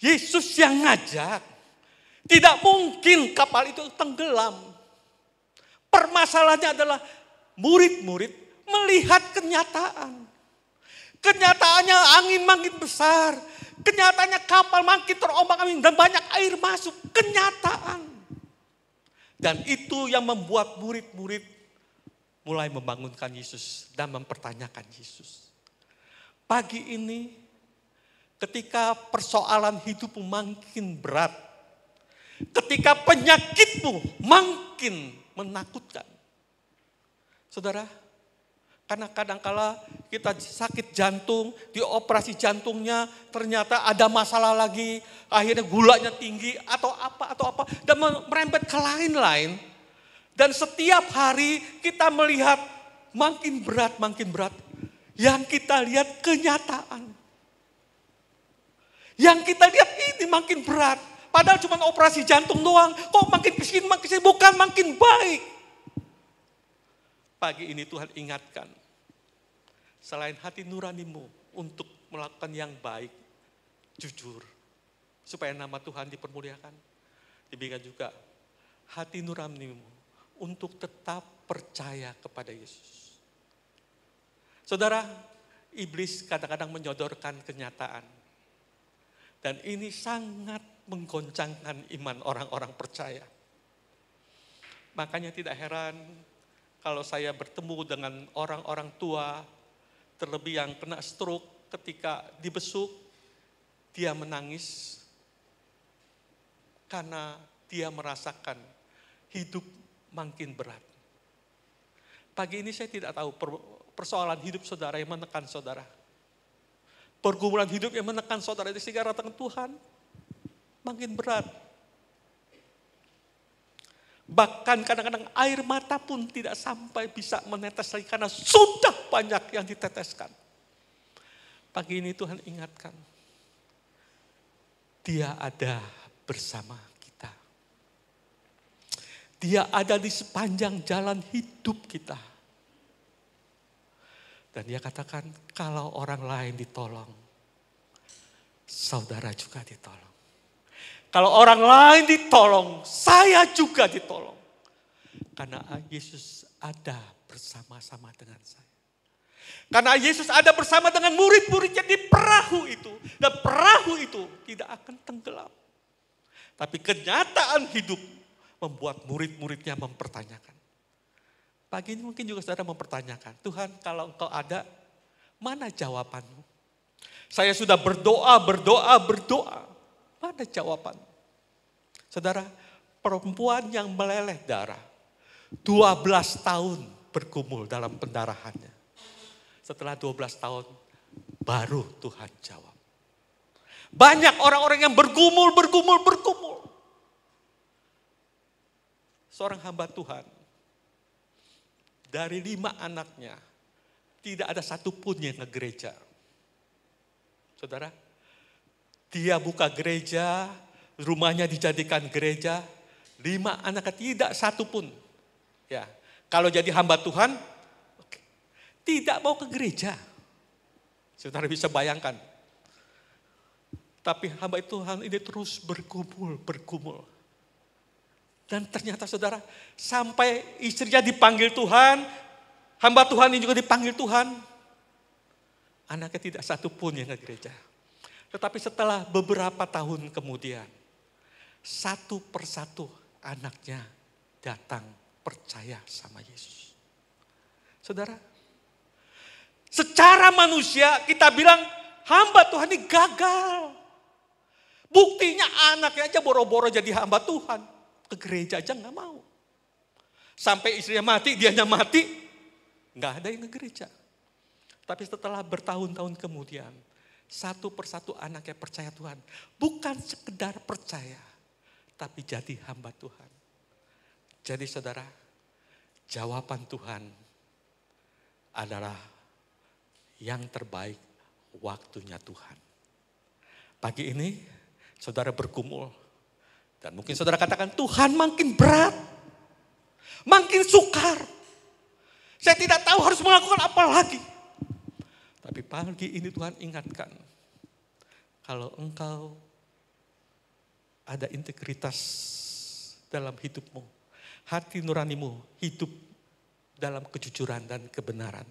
Yesus yang ngajak, tidak mungkin kapal itu tenggelam. Permasalahannya adalah murid-murid melihat kenyataan. Kenyataannya angin makin besar, kenyataannya kapal makin terombang-ambing dan banyak air masuk. Kenyataan. Dan itu yang membuat murid-murid mulai membangunkan Yesus dan mempertanyakan Yesus. Pagi ini ketika persoalan hidupmu makin berat, ketika penyakitmu makin menakutkan. Saudara, karena kadangkala kita sakit jantung, dioperasi jantungnya ternyata ada masalah lagi, akhirnya gulanya tinggi atau apa, dan merembet ke lain-lain. Dan setiap hari kita melihat makin berat. Yang kita lihat kenyataan. Yang kita lihat ini makin berat. Padahal cuma operasi jantung doang. Kok makin kesini, bukan makin baik. Pagi ini Tuhan ingatkan. Selain hati nuranimu untuk melakukan yang baik, jujur. Supaya nama Tuhan dipermuliakan. Diberikan juga hati nuranimu untuk tetap percaya kepada Yesus. Saudara, iblis kadang-kadang menyodorkan kenyataan. Dan ini sangat menggoncangkan iman orang-orang percaya. Makanya tidak heran kalau saya bertemu dengan orang-orang tua, terlebih yang kena stroke, ketika dibesuk, dia menangis karena dia merasakan hidup makin berat. Pagi ini saya tidak tahu persoalan hidup saudara yang menekan saudara. Pergumulan hidup yang menekan saudara itu sehingga datang Tuhan makin berat. Bahkan kadang-kadang air mata pun tidak sampai bisa menetes lagi karena sudah banyak yang diteteskan. Pagi ini Tuhan ingatkan, Dia ada bersama kita. Dia ada di sepanjang jalan hidup kita. Dan Dia katakan kalau orang lain ditolong, saudara juga ditolong. Kalau orang lain ditolong, saya juga ditolong. Karena Yesus ada bersama-sama dengan saya. Karena Yesus ada bersama dengan murid-muridnya di perahu itu. Dan perahu itu tidak akan tenggelam. Tapi kenyataan hidup membuat murid-muridnya mempertanyakan. Pagi ini mungkin juga saudara mempertanyakan, Tuhan kalau Engkau ada, mana jawabanmu? Saya sudah berdoa. Mana jawaban? Saudara, perempuan yang meleleh darah, 12 tahun bergumul dalam pendarahannya. Setelah 12 tahun, baru Tuhan jawab. Banyak orang-orang yang bergumul. Seorang hamba Tuhan, dari 5 anaknya, tidak ada satupun yang ke gereja. Saudara, dia buka gereja, rumahnya dijadikan gereja, 5 anaknya tidak satupun. Ya, kalau jadi hamba Tuhan, tidak mau ke gereja. Saudara bisa bayangkan. Tapi hamba Tuhan ini terus bergumul. Dan ternyata saudara, sampai istrinya dipanggil Tuhan, hamba Tuhan ini juga dipanggil Tuhan. Anaknya tidak satupun yang ke gereja. Tetapi setelah beberapa tahun kemudian, satu persatu anaknya datang percaya sama Yesus. Saudara, secara manusia kita bilang hamba Tuhan ini gagal. Buktinya anaknya aja boro-boro jadi hamba Tuhan. Ke gereja aja gak mau. Sampai istrinya mati, dianya mati, gak ada yang ke gereja. Tapi setelah bertahun-tahun kemudian, satu persatu anaknya percaya Tuhan. Bukan sekedar percaya, tapi jadi hamba Tuhan. Jadi saudara, jawaban Tuhan adalah yang terbaik waktunya Tuhan. Pagi ini saudara bergumul. Dan mungkin saudara katakan, Tuhan makin berat. Makin sukar. Saya tidak tahu harus melakukan apa lagi. Tapi pagi ini Tuhan ingatkan, kalau engkau ada integritas dalam hidupmu, hati nuranimu hidup dalam kejujuran dan kebenaran,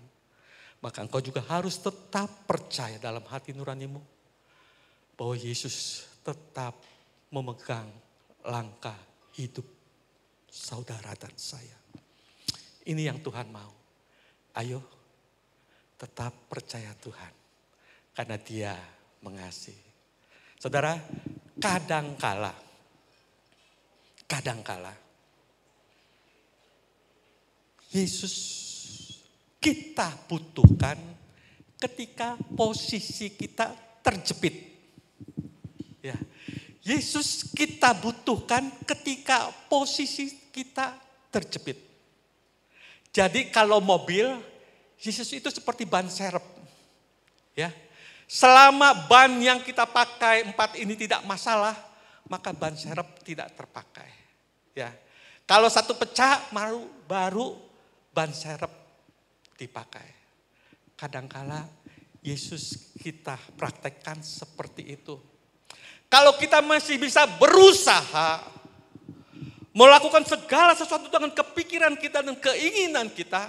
maka engkau juga harus tetap percaya dalam hati nuranimu bahwa Yesus tetap memegang langkah hidup saudara dan saya. Ini yang Tuhan mau. Ayo tetap percaya Tuhan, karena Dia mengasihi. Saudara, kadangkala Yesus kita butuhkan ketika posisi kita terjepit. Ya, Yesus kita butuhkan ketika posisi kita terjepit. Jadi kalau mobil, Yesus itu seperti ban serep. Ya. Selama ban yang kita pakai 4 ini tidak masalah, maka ban serep tidak terpakai. Ya. Kalau satu pecah, baru ban serep dipakai. Kadangkala Yesus kita praktekkan seperti itu. Kalau kita masih bisa berusaha melakukan segala sesuatu dengan kepikiran kita dan keinginan kita,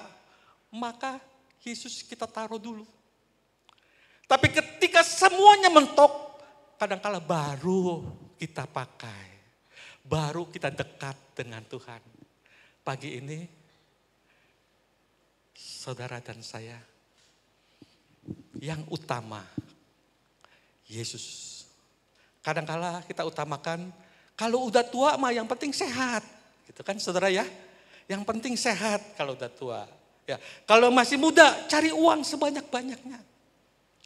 maka Yesus kita taruh dulu. Tapi ketika semuanya mentok, kadangkala baru kita pakai. Baru kita dekat dengan Tuhan. Pagi ini, saudara dan saya, yang utama, Yesus. Kadangkala kita utamakan, kalau udah tua mah yang penting sehat. Gitu kan saudara ya, yang penting sehat kalau udah tua. Ya, kalau masih muda, cari uang sebanyak-banyaknya.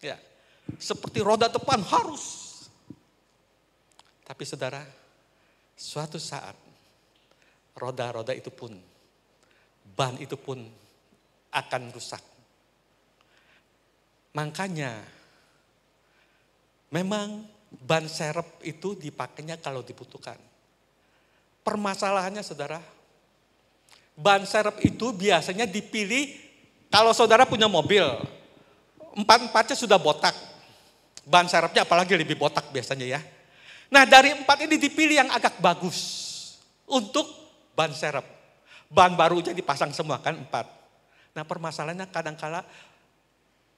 Ya, seperti roda depan harus. Tapi saudara, suatu saat roda-roda itu pun, ban itu pun akan rusak. Makanya memang ban serep itu dipakainya kalau dibutuhkan. Permasalahannya saudara, ban serep itu biasanya dipilih kalau saudara punya mobil, 4-4-nya sudah botak. Ban serepnya apalagi lebih botak biasanya ya. Nah dari 4 ini dipilih yang agak bagus untuk ban serep. Ban barunya dipasang semua kan 4. Nah permasalahannya kadang-kala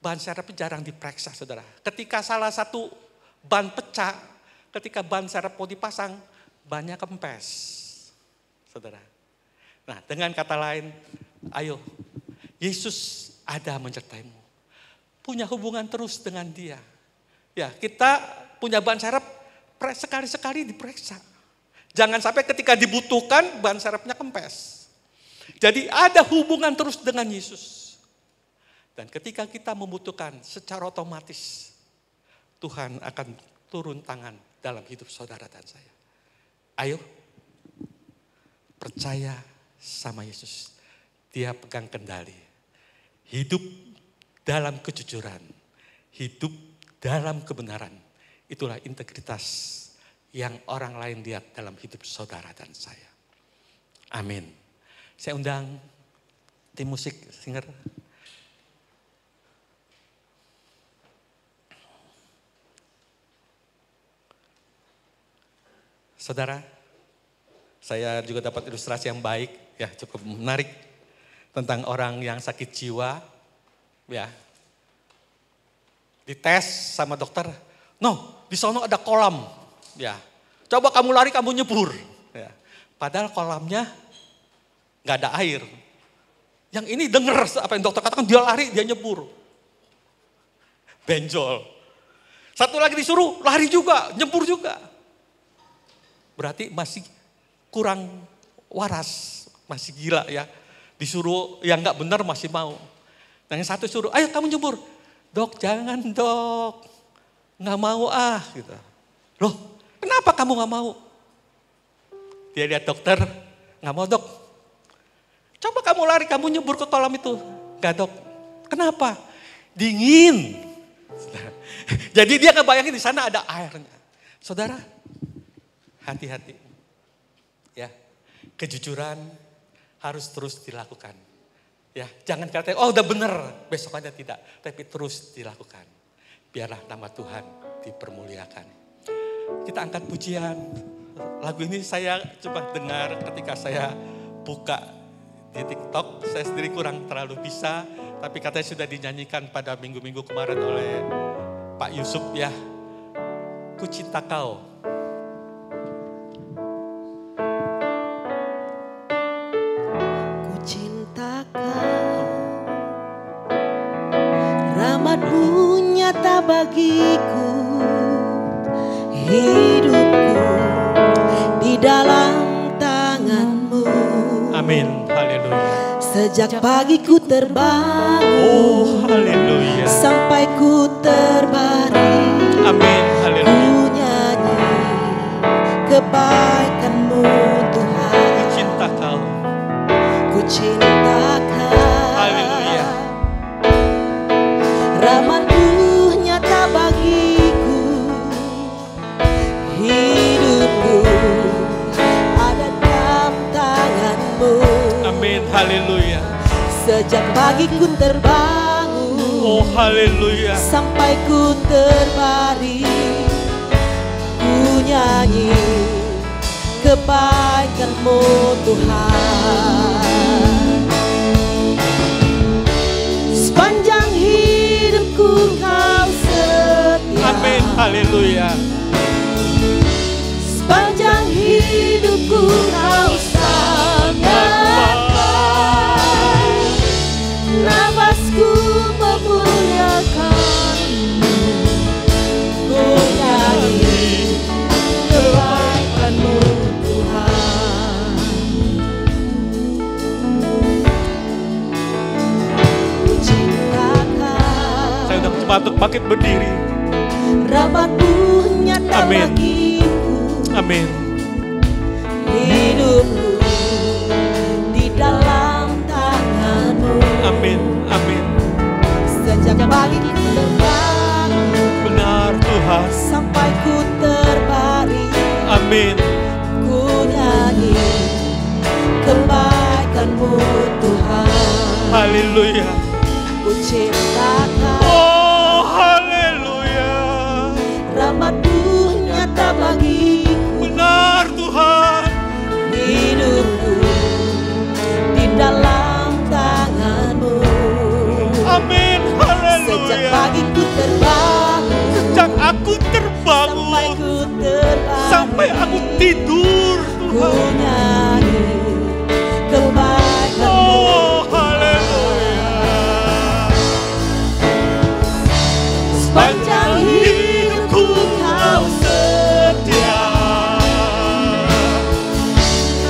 ban serepnya jarang diperiksa saudara. Ketika salah satu ban pecah, ketika ban serep mau dipasang, bannya kempes saudara. Nah dengan kata lain, ayo Yesus ada menyertaimu. Punya hubungan terus dengan dia. Ya kita punya ban serep, sekali-sekali diperiksa. Jangan sampai ketika dibutuhkan ban serepnya kempes. Jadi ada hubungan terus dengan Yesus. Dan ketika kita membutuhkan secara otomatis Tuhan akan turun tangan dalam hidup saudara dan saya. Ayo percaya sama Yesus. Dia pegang kendali. Hidup dalam kejujuran. Hidup dalam kebenaran. Itulah integritas yang orang lain lihat dalam hidup saudara dan saya. Amin. Saya undang tim musik singer. Saudara, saya juga dapat ilustrasi yang baik, ya cukup menarik tentang orang yang sakit jiwa, ya. Dites sama dokter, no, di sana ada kolam, ya. Coba kamu lari, kamu nyebur, ya. Padahal kolamnya nggak ada air. Yang ini denger apa yang dokter katakan, dia lari, dia nyebur. Benjol. Satu lagi disuruh lari juga, nyebur juga. Berarti masih kurang waras, masih gila ya. Disuruh yang nggak benar masih mau. Nah yang satu suruh, ayo kamu nyebur. Dok jangan dok, nggak mau ah. Gitu. Loh kenapa kamu nggak mau? Dia lihat dokter, nggak mau dok. Coba kamu lari, kamu nyebur ke kolam itu. Nggak dok, kenapa? Dingin. Jadi dia ngebayangin di sana ada airnya. Saudara, hati-hati. Ya, kejujuran harus terus dilakukan. Ya, jangan katakan, oh udah bener, besokannya tidak. Tapi terus dilakukan. Biarlah nama Tuhan dipermuliakan. Kita angkat pujian. Lagu ini saya coba dengar ketika saya buka di TikTok. Saya sendiri kurang terlalu bisa. Tapi katanya sudah dinyanyikan pada minggu-minggu kemarin oleh Pak Yusuf ya. Ku cinta kau.
Rahmat-Mu nyata bagiku, hidupku di dalam tangan-Mu.
Amin, haleluya.
Sejak pagi ku terbangun,
oh haleluya,
sampai ku terbaring.
Amin, haleluya.
Ku nyanyi kebaikan-Mu Tuhan.
Ku cinta kau.
Ku cinta kau.
Haleluya.
Rahmat-Mu nyata bagiku, hidupku ada dalam tangan-Mu.
Amin, haleluya.
Sejak pagi ku terbangun,
Oh haleluya.
sampai ku terbaring. Ku nyanyi kebaikan-Mu Tuhan. Sepanjang hidupku Kau setia.
Amin, haleluya.
Sepanjang hidupku Kau sangat baik. Nafasku memuliakan-Mu. Ku nyanyi kebaikan-Mu Tuhan. Ku cinta Kau.
Saya udah sepatut bangkit berdiri.
Rahmat-Mu nyata
Amin.
bagiku,
Amin.
hidupku
Amin, amin.
Sejak pagi ku terbangun,
Benar Tuhan.
sampai ku terbaring,
Amin.
ku nyanyi kebaikan-Mu Tuhan.
Haleluya.
Ku ciptakan
Oh, haleluya.
rahmat-Mu nyata bagiku.
Benar Tuhan.
Hidupku di dalam tangan-Mu.
Amin,
Sejak
haleluya.
pagi ku terbangun,
Sejak aku
sampai
terbangun
ku terbaring,
sampai aku tidur
ku
Tuhan.
nyanyi kebaikan-Mu.
Oh, haleluya.
Sepanjang hidupku Kau setia,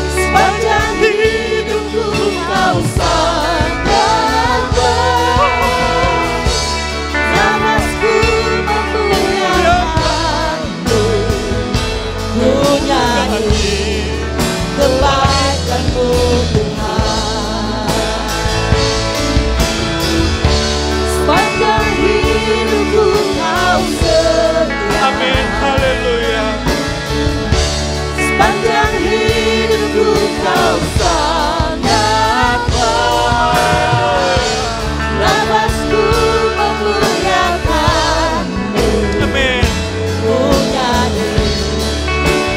sepanjang hidupku Kau sangat baik. Nafasku memuliakan-Mu, ku nyanyi kebaikan-Mu Tuhan. Sepanjang hidupku Kau setia,
Amin, haleluya.
sepanjang hidupku Kau sangat baik. Nafasku memuliakan-Mu,
Amin.
ku nyanyi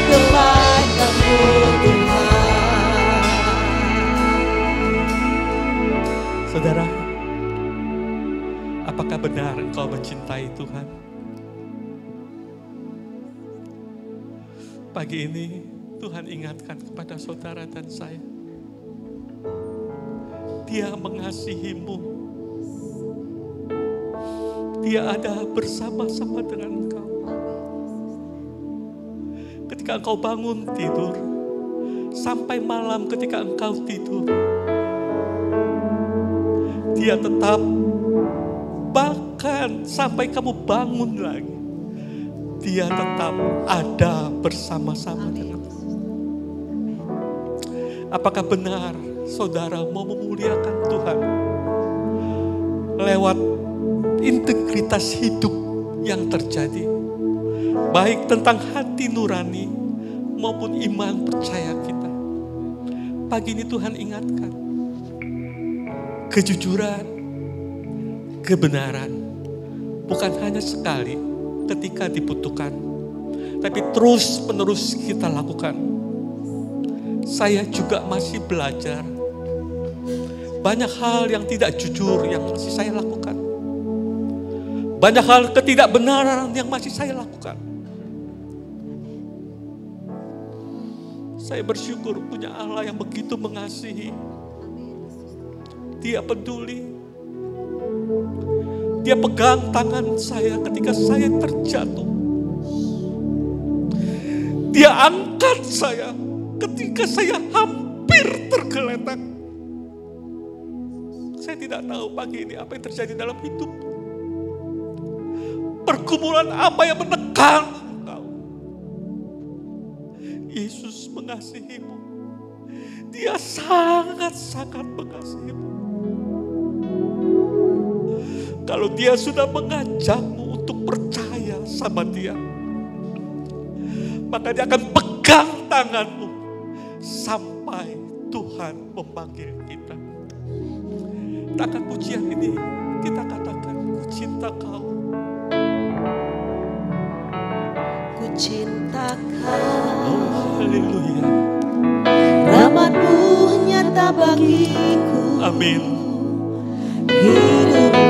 kebaikan-Mu Tuhan.
Saudara, apakah benar engkau mencintai Tuhan? Pagi ini Tuhan ingatkan kepada saudara dan saya. Dia mengasihimu. Dia ada bersama-sama dengan engkau. Ketika engkau bangun tidur, sampai malam ketika engkau tidur, Dia tetap, bahkan sampai kamu bangun lagi, Dia tetap ada bersama-sama dengan kamu. Apakah benar saudara mau memuliakan Tuhan lewat integritas hidup yang terjadi, baik tentang hati nurani maupun iman percaya kita? Pagi ini Tuhan ingatkan, kejujuran, kebenaran bukan hanya sekali ketika dibutuhkan, tapi terus menerus kita lakukan. Saya juga masih belajar. Banyak hal yang tidak jujur yang masih saya lakukan. Banyak hal ketidakbenaran yang masih saya lakukan. Saya bersyukur punya Allah yang begitu mengasihi. Dia peduli. Dia pegang tangan saya ketika saya terjatuh. Dia angkat saya ketika saya hampir tergeletak. Saya tidak tahu pagi ini apa yang terjadi dalam hidup. Pergumulan apa yang menekan engkau. Yesus mengasihimu. Dia sangat-sangat mengasihimu. Kalau Dia sudah mengajakmu untuk percaya sama Dia, maka Dia akan pegang tanganmu sampai Tuhan memanggil kita. Kita akan pujian ini, kita katakan, ku cinta Kau.
Ku cinta Kau,
Haleluya.
rahmat-Mu nyata bagiku.
Amin.
Hidupku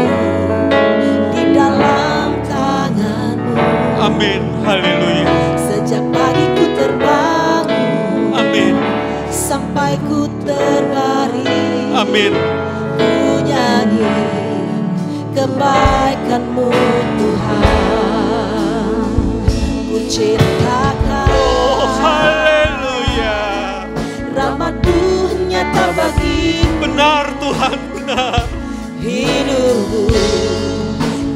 di dalam tangan-Mu.
Amin. Haleluya.
Sejak pagi ku terbangun,
Amin.
sampai ku terbaring,
Amin.
ku nyanyi kebaikan-Mu Tuhan. Ku cinta
Oh,
Kau,
haleluya.
rahmat-Mu nyata bagiku.
Benar Tuhan, benar.
Hidupku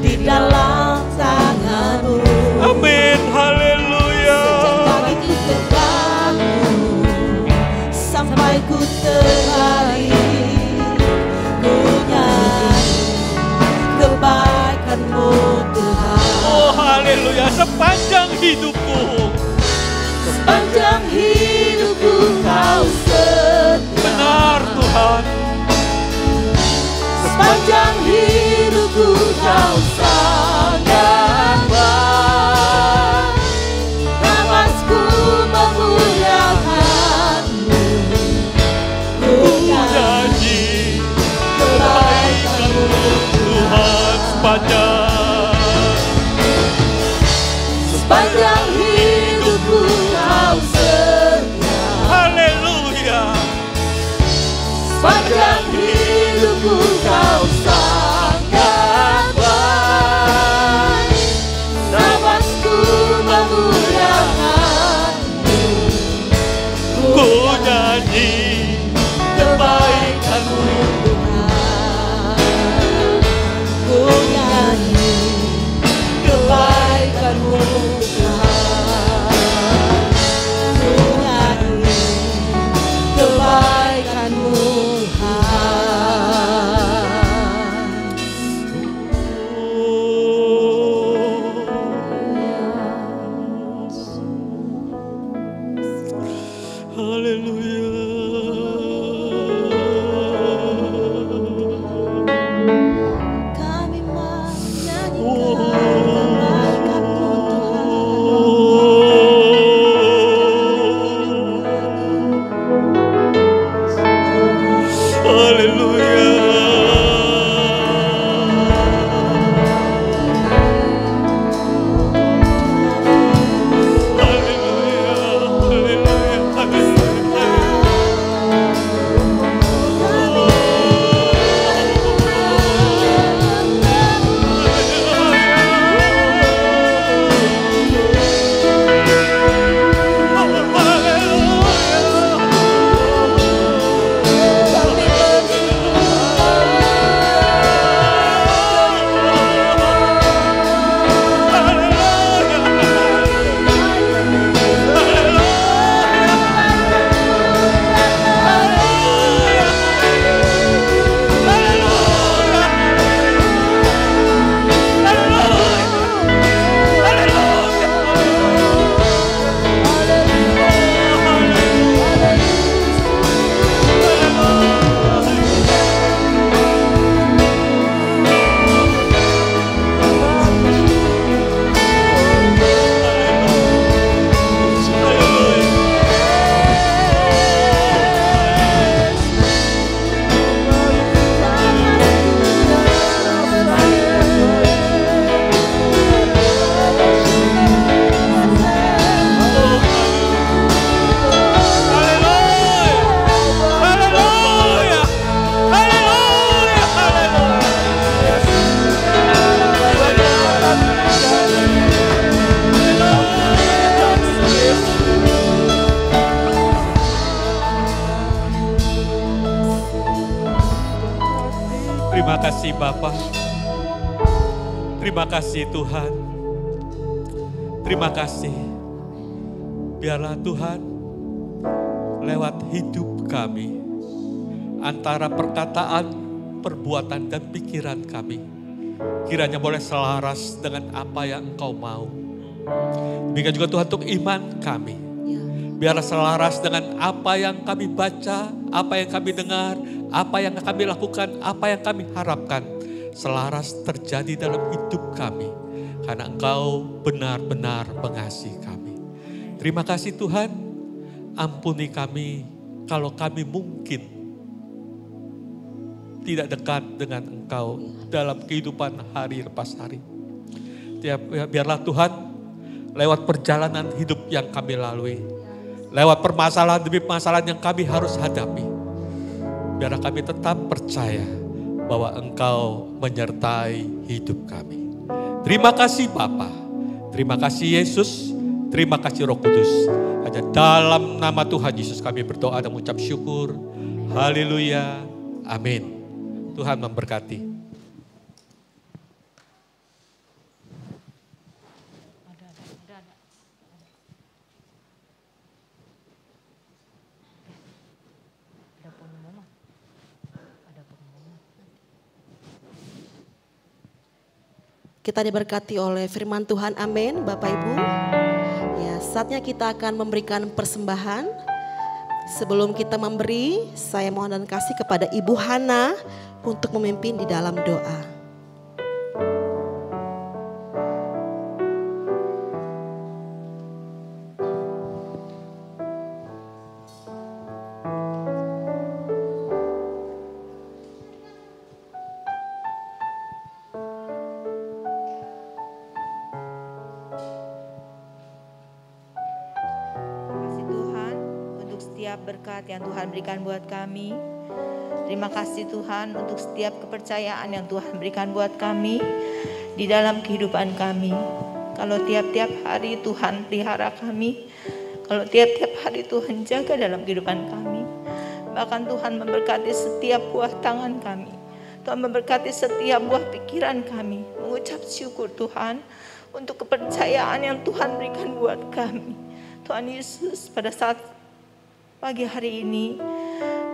di dalam tangan-Mu.
Amin. Haleluya.
Sejak pagi ku terbangun, sampai ku terbaring, ku nyanyi
sepanjang hidupku.
Sepanjang hidupku kau setia.
Benar Tuhan.
Sepanjang hidupku kau sangat baik. Nafasku memuliakanmu. Ku
Nyanyi kebaikanmu Tuhan
sepanjang hidupku kau setia.
Haleluya.
Sepanjang hidupku kau sangat baik. Nafasku memuliakanmu.
Ku nyanyi kebaikanmu.
Ku nyanyi kebaikanmu Tuhan. Ku nyanyi kebaikanmu Kami menyanyikan kebaikanmu
Terima kasih Bapa. Terima kasih Tuhan. Terima kasih. Biarlah Tuhan lewat hidup kami, antara perkataan, perbuatan dan pikiran kami, kiranya boleh selaras dengan apa yang Engkau mau. Demikian juga Tuhan untuk iman kami. Biarlah selaras dengan apa yang kami baca, apa yang kami dengar, apa yang kami lakukan, apa yang kami harapkan. Selaras terjadi dalam hidup kami. Karena Engkau benar-benar mengasihi kami. Terima kasih Tuhan, ampuni kami kalau kami mungkin tidak dekat dengan Engkau dalam kehidupan hari lepas hari. Biarlah Tuhan, lewat perjalanan hidup yang kami lalui, lewat permasalahan demi permasalahan yang kami harus hadapi, biarlah kami tetap percaya bahwa Engkau menyertai hidup kami. Terima kasih Bapa, terima kasih Yesus, terima kasih Roh Kudus. Hanya dalam nama Tuhan Yesus kami berdoa dan mengucap syukur. Haleluya, amin. Tuhan memberkati.
Kita diberkati oleh firman Tuhan, amin Bapak Ibu. Ya, saatnya kita akan memberikan persembahan. Sebelum kita memberi, saya mohon dan kasih kepada Ibu Hana untuk memimpin di dalam doa.
Berkat yang Tuhan berikan buat kami. Terima kasih Tuhan untuk setiap kepercayaan yang Tuhan berikan buat kami di dalam kehidupan kami. Kalau tiap-tiap hari Tuhan pelihara kami, kalau tiap-tiap hari Tuhan jaga dalam kehidupan kami, bahkan Tuhan memberkati setiap buah tangan kami, Tuhan memberkati setiap buah pikiran kami. Mengucap syukur Tuhan untuk kepercayaan yang Tuhan berikan buat kami. Tuhan Yesus, pada saat pagi hari ini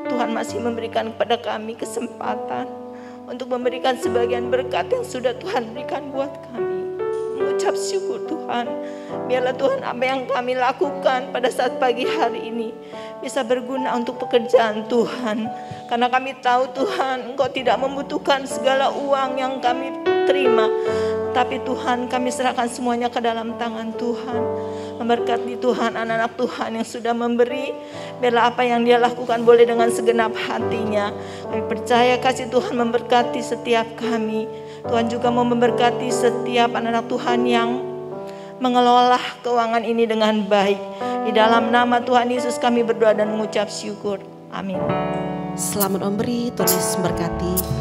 Tuhan masih memberikan kepada kami kesempatan untuk memberikan sebagian berkat yang sudah Tuhan berikan buat kami. Mengucap syukur Tuhan, biarlah Tuhan apa yang kami lakukan pada saat pagi hari ini bisa berguna untuk pekerjaan Tuhan. Karena kami tahu Tuhan, Engkau tidak membutuhkan segala uang yang kami terima, tapi Tuhan, kami serahkan semuanya ke dalam tangan Tuhan. Memberkati Tuhan anak-anak Tuhan yang sudah memberi, biarlah apa yang dia lakukan boleh dengan segenap hatinya. Kami percaya kasih Tuhan memberkati setiap kami. Tuhan juga mau memberkati setiap anak-anak Tuhan yang mengelola keuangan ini dengan baik. Di dalam nama Tuhan Yesus kami berdoa dan mengucap syukur. Amin.
Selamat memberi, Tuhan Yesus memberkati.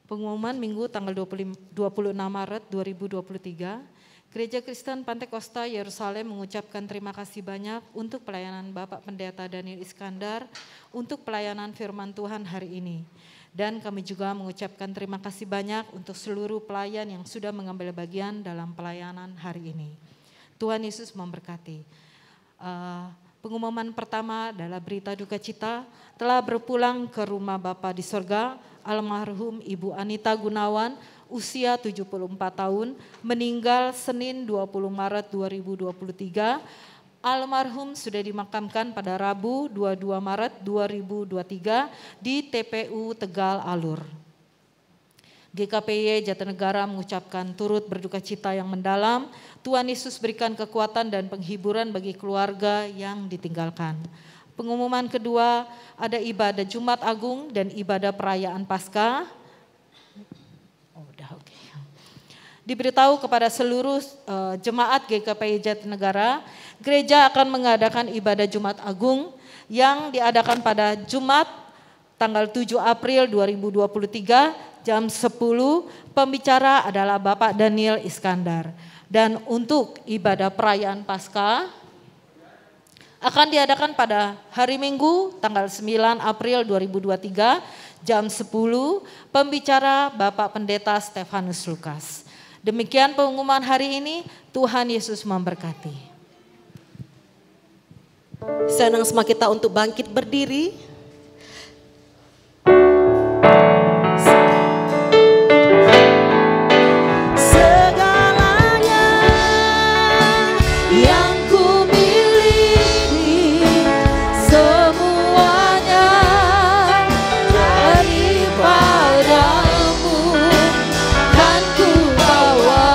Pengumuman Minggu tanggal 26 Maret 2023, Gereja Kristen Pantai Kosta Yerusalem mengucapkan terima kasih banyak untuk pelayanan Bapak Pendeta Daniel Iskandar untuk pelayanan firman Tuhan hari ini. Dan kami juga mengucapkan terima kasih banyak untuk seluruh pelayan yang sudah mengambil bagian dalam pelayanan hari ini. Tuhan Yesus memberkati. Pengumuman pertama adalah berita duka cita telah berpulang ke rumah Bapa di sorga, almarhum Ibu Anita Gunawan, usia 74 tahun, meninggal Senin 20 Maret 2023. Almarhum sudah dimakamkan pada Rabu 22 Maret 2023 di TPU Tegal Alur. GKPY Jatinegara mengucapkan turut berduka cita yang mendalam. Tuhan Yesus berikan kekuatan dan penghiburan bagi keluarga yang ditinggalkan. Pengumuman kedua, ada ibadah Jumat Agung dan ibadah perayaan Paskah. Diberitahu kepada seluruh jemaat GKPY Jatinegara, gereja akan mengadakan ibadah Jumat Agung yang diadakan pada Jumat tanggal 7 April 2023 jam 10. Pembicara adalah Bapak Daniel Iskandar. Dan untuk ibadah perayaan Paskah akan diadakan pada hari Minggu tanggal 9 April 2023 jam 10. Pembicara Bapak Pendeta Stefanus Lukas. Demikian pengumuman hari ini, Tuhan Yesus memberkati.
Senang sama kita untuk bangkit berdiri. Segalanya yang ku miliki, semuanya daripadamu, kan ku bawa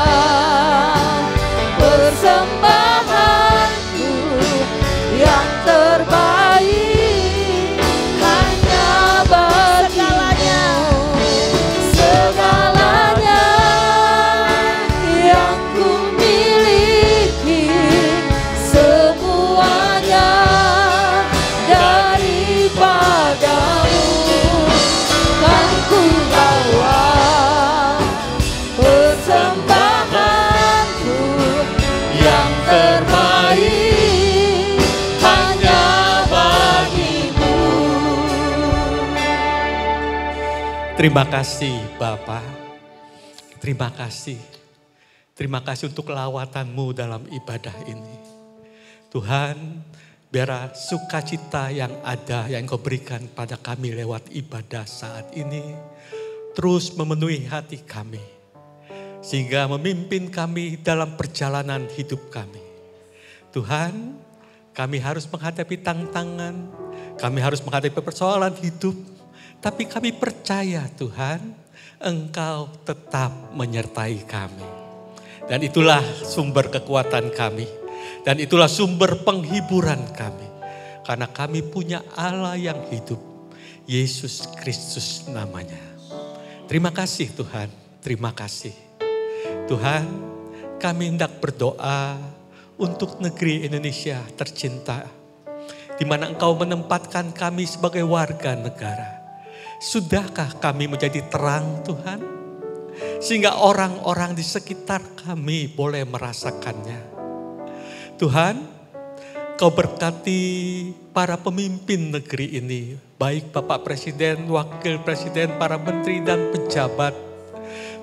persembahanku yang terbaik hanya bagimu. Segalanya yang ku miliki, semuanya daripadamu, kan ku bawa persembahanku yang terbaik hanya bagimu.
Terima kasih Bapa. Terima kasih. Terima kasih untuk lawatanmu dalam ibadah ini. Tuhan, biar sukacita yang ada yang Kau berikan pada kami lewat ibadah saat ini terus memenuhi hati kami. Sehingga memimpin kami dalam perjalanan hidup kami. Tuhan, kami harus menghadapi tantangan, kami harus menghadapi persoalan hidup. Tapi kami percaya Tuhan, Engkau tetap menyertai kami. Dan itulah sumber kekuatan kami. Dan itulah sumber penghiburan kami. Karena kami punya Allah yang hidup. Yesus Kristus namanya. Terima kasih Tuhan, terima kasih. Tuhan, kami hendak berdoa untuk negeri Indonesia tercinta. Di mana Engkau menempatkan kami sebagai warga negara. Sudahkah kami menjadi terang Tuhan? Sehingga orang-orang di sekitar kami boleh merasakannya. Tuhan, Kau berkati para pemimpin negeri ini. Baik Bapak Presiden, Wakil Presiden, para menteri dan pejabat.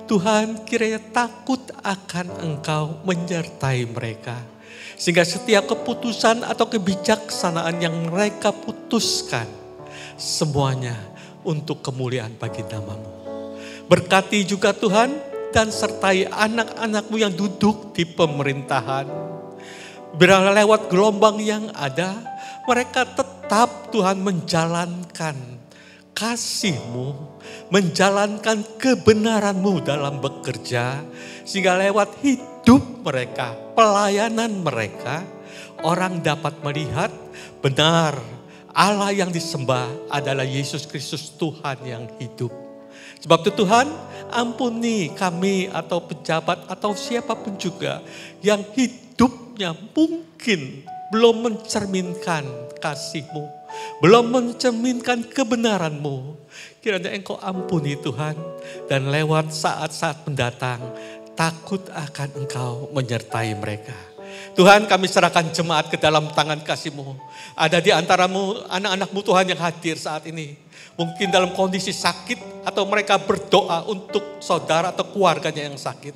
Tuhan, kiranya takut akan Engkau menyertai mereka. Sehingga setiap keputusan atau kebijaksanaan yang mereka putuskan, semuanya untuk kemuliaan bagi nama-Mu. Berkati juga Tuhan dan sertai anak-anak-Mu yang duduk di pemerintahan. Biarlah lewat gelombang yang ada, mereka tetap Tuhan menjalankan kasih-Mu, menjalankan kebenaran-Mu dalam bekerja. Sehingga lewat hidup mereka, pelayanan mereka, orang dapat melihat benar Allah yang disembah adalah Yesus Kristus Tuhan yang hidup. Sebab itu Tuhan, ampuni kami atau pejabat atau siapapun juga yang hidupnya mungkin belum mencerminkan kasih-Mu, belum mencerminkan kebenaran-Mu. Kiranya Engkau ampuni Tuhan, dan lewat saat-saat mendatang takut akan Engkau menyertai mereka. Tuhan, kami serahkan jemaat ke dalam tangan kasih-Mu. Ada di antara-Mu, anak-anak-Mu Tuhan yang hadir saat ini. Mungkin dalam kondisi sakit atau mereka berdoa untuk saudara atau keluarganya yang sakit.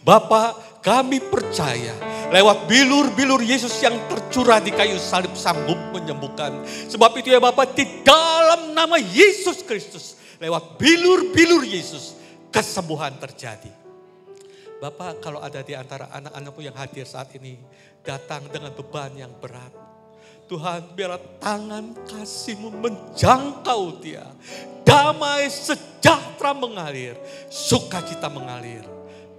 Bapak, kami percaya lewat bilur-bilur Yesus yang tercurah di kayu salib sanggup menyembuhkan. Sebab itu ya Bapak, di dalam nama Yesus Kristus, lewat bilur-bilur Yesus, kesembuhan terjadi. Bapak, kalau ada di antara anak-anakmu yang hadir saat ini, datang dengan beban yang berat, Tuhan, biarlah tangan kasih-Mu menjangkau dia. Damai sejahtera mengalir, sukacita mengalir.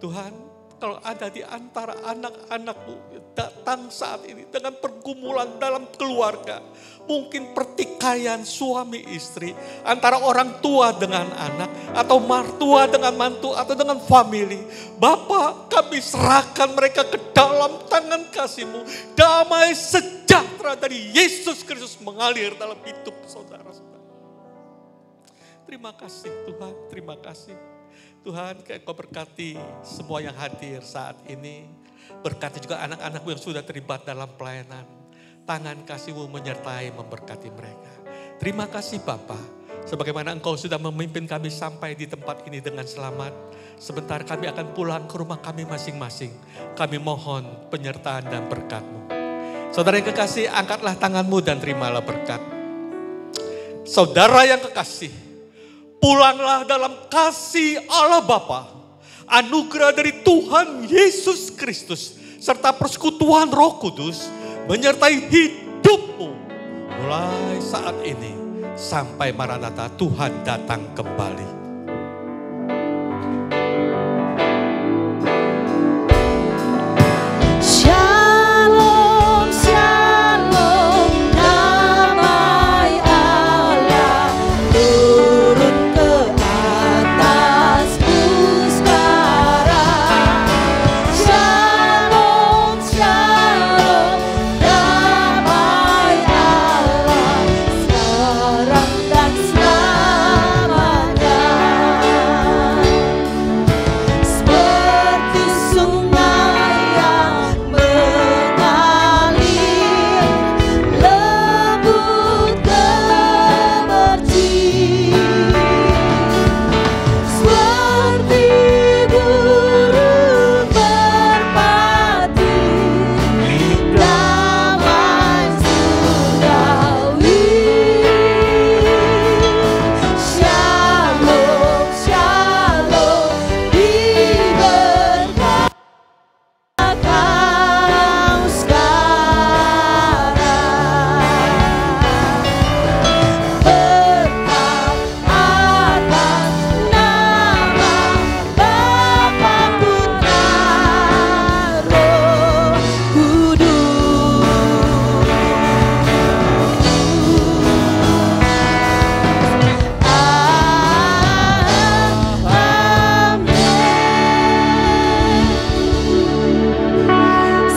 Tuhan, kalau ada di antara anak-anak-Mu datang saat ini dengan pergumulan dalam keluarga, mungkin pertikaian suami istri, antara orang tua dengan anak, atau mertua dengan mantu, atau dengan family. Bapak, kami serahkan mereka ke dalam tangan kasih-Mu. Damai sejahtera dari Yesus Kristus mengalir dalam hidup saudara-saudara. Terima kasih Tuhan, terima kasih. Tuhan, Kau berkati semua yang hadir saat ini. Berkati juga anak-anak-Mu yang sudah terlibat dalam pelayanan. Tangan kasih-Mu menyertai memberkati mereka. Terima kasih Bapa, sebagaimana Engkau sudah memimpin kami sampai di tempat ini dengan selamat. Sebentar kami akan pulang ke rumah kami masing-masing. Kami mohon penyertaan dan berkat-Mu. Saudara yang kekasih, angkatlah tangan-Mu dan terimalah berkat. Saudara yang kekasih, pulanglah dalam kasih Allah Bapa, anugerah dari Tuhan Yesus Kristus, serta persekutuan Roh Kudus menyertai hidupmu mulai saat ini sampai Maranatha Tuhan datang kembali.
Shalom, shalom, damai Allah turun ke atasku sekarang. Shalom, shalom, damai Allah sekarang dan selamanya. Seperti sungai yang mengalir, lembut gemercik. Seperti burung merpati, damai surgawi. Shalom, shalom, diberkati kau sekarang. Berkat atas nama Bapa, Putra, Roh Kudus.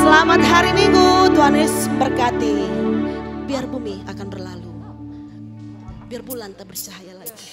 Selamat hari Minggu, Tuhan Yesus berkati. Biar bumi akan berlalu, biar bulan tak bercahaya lagi.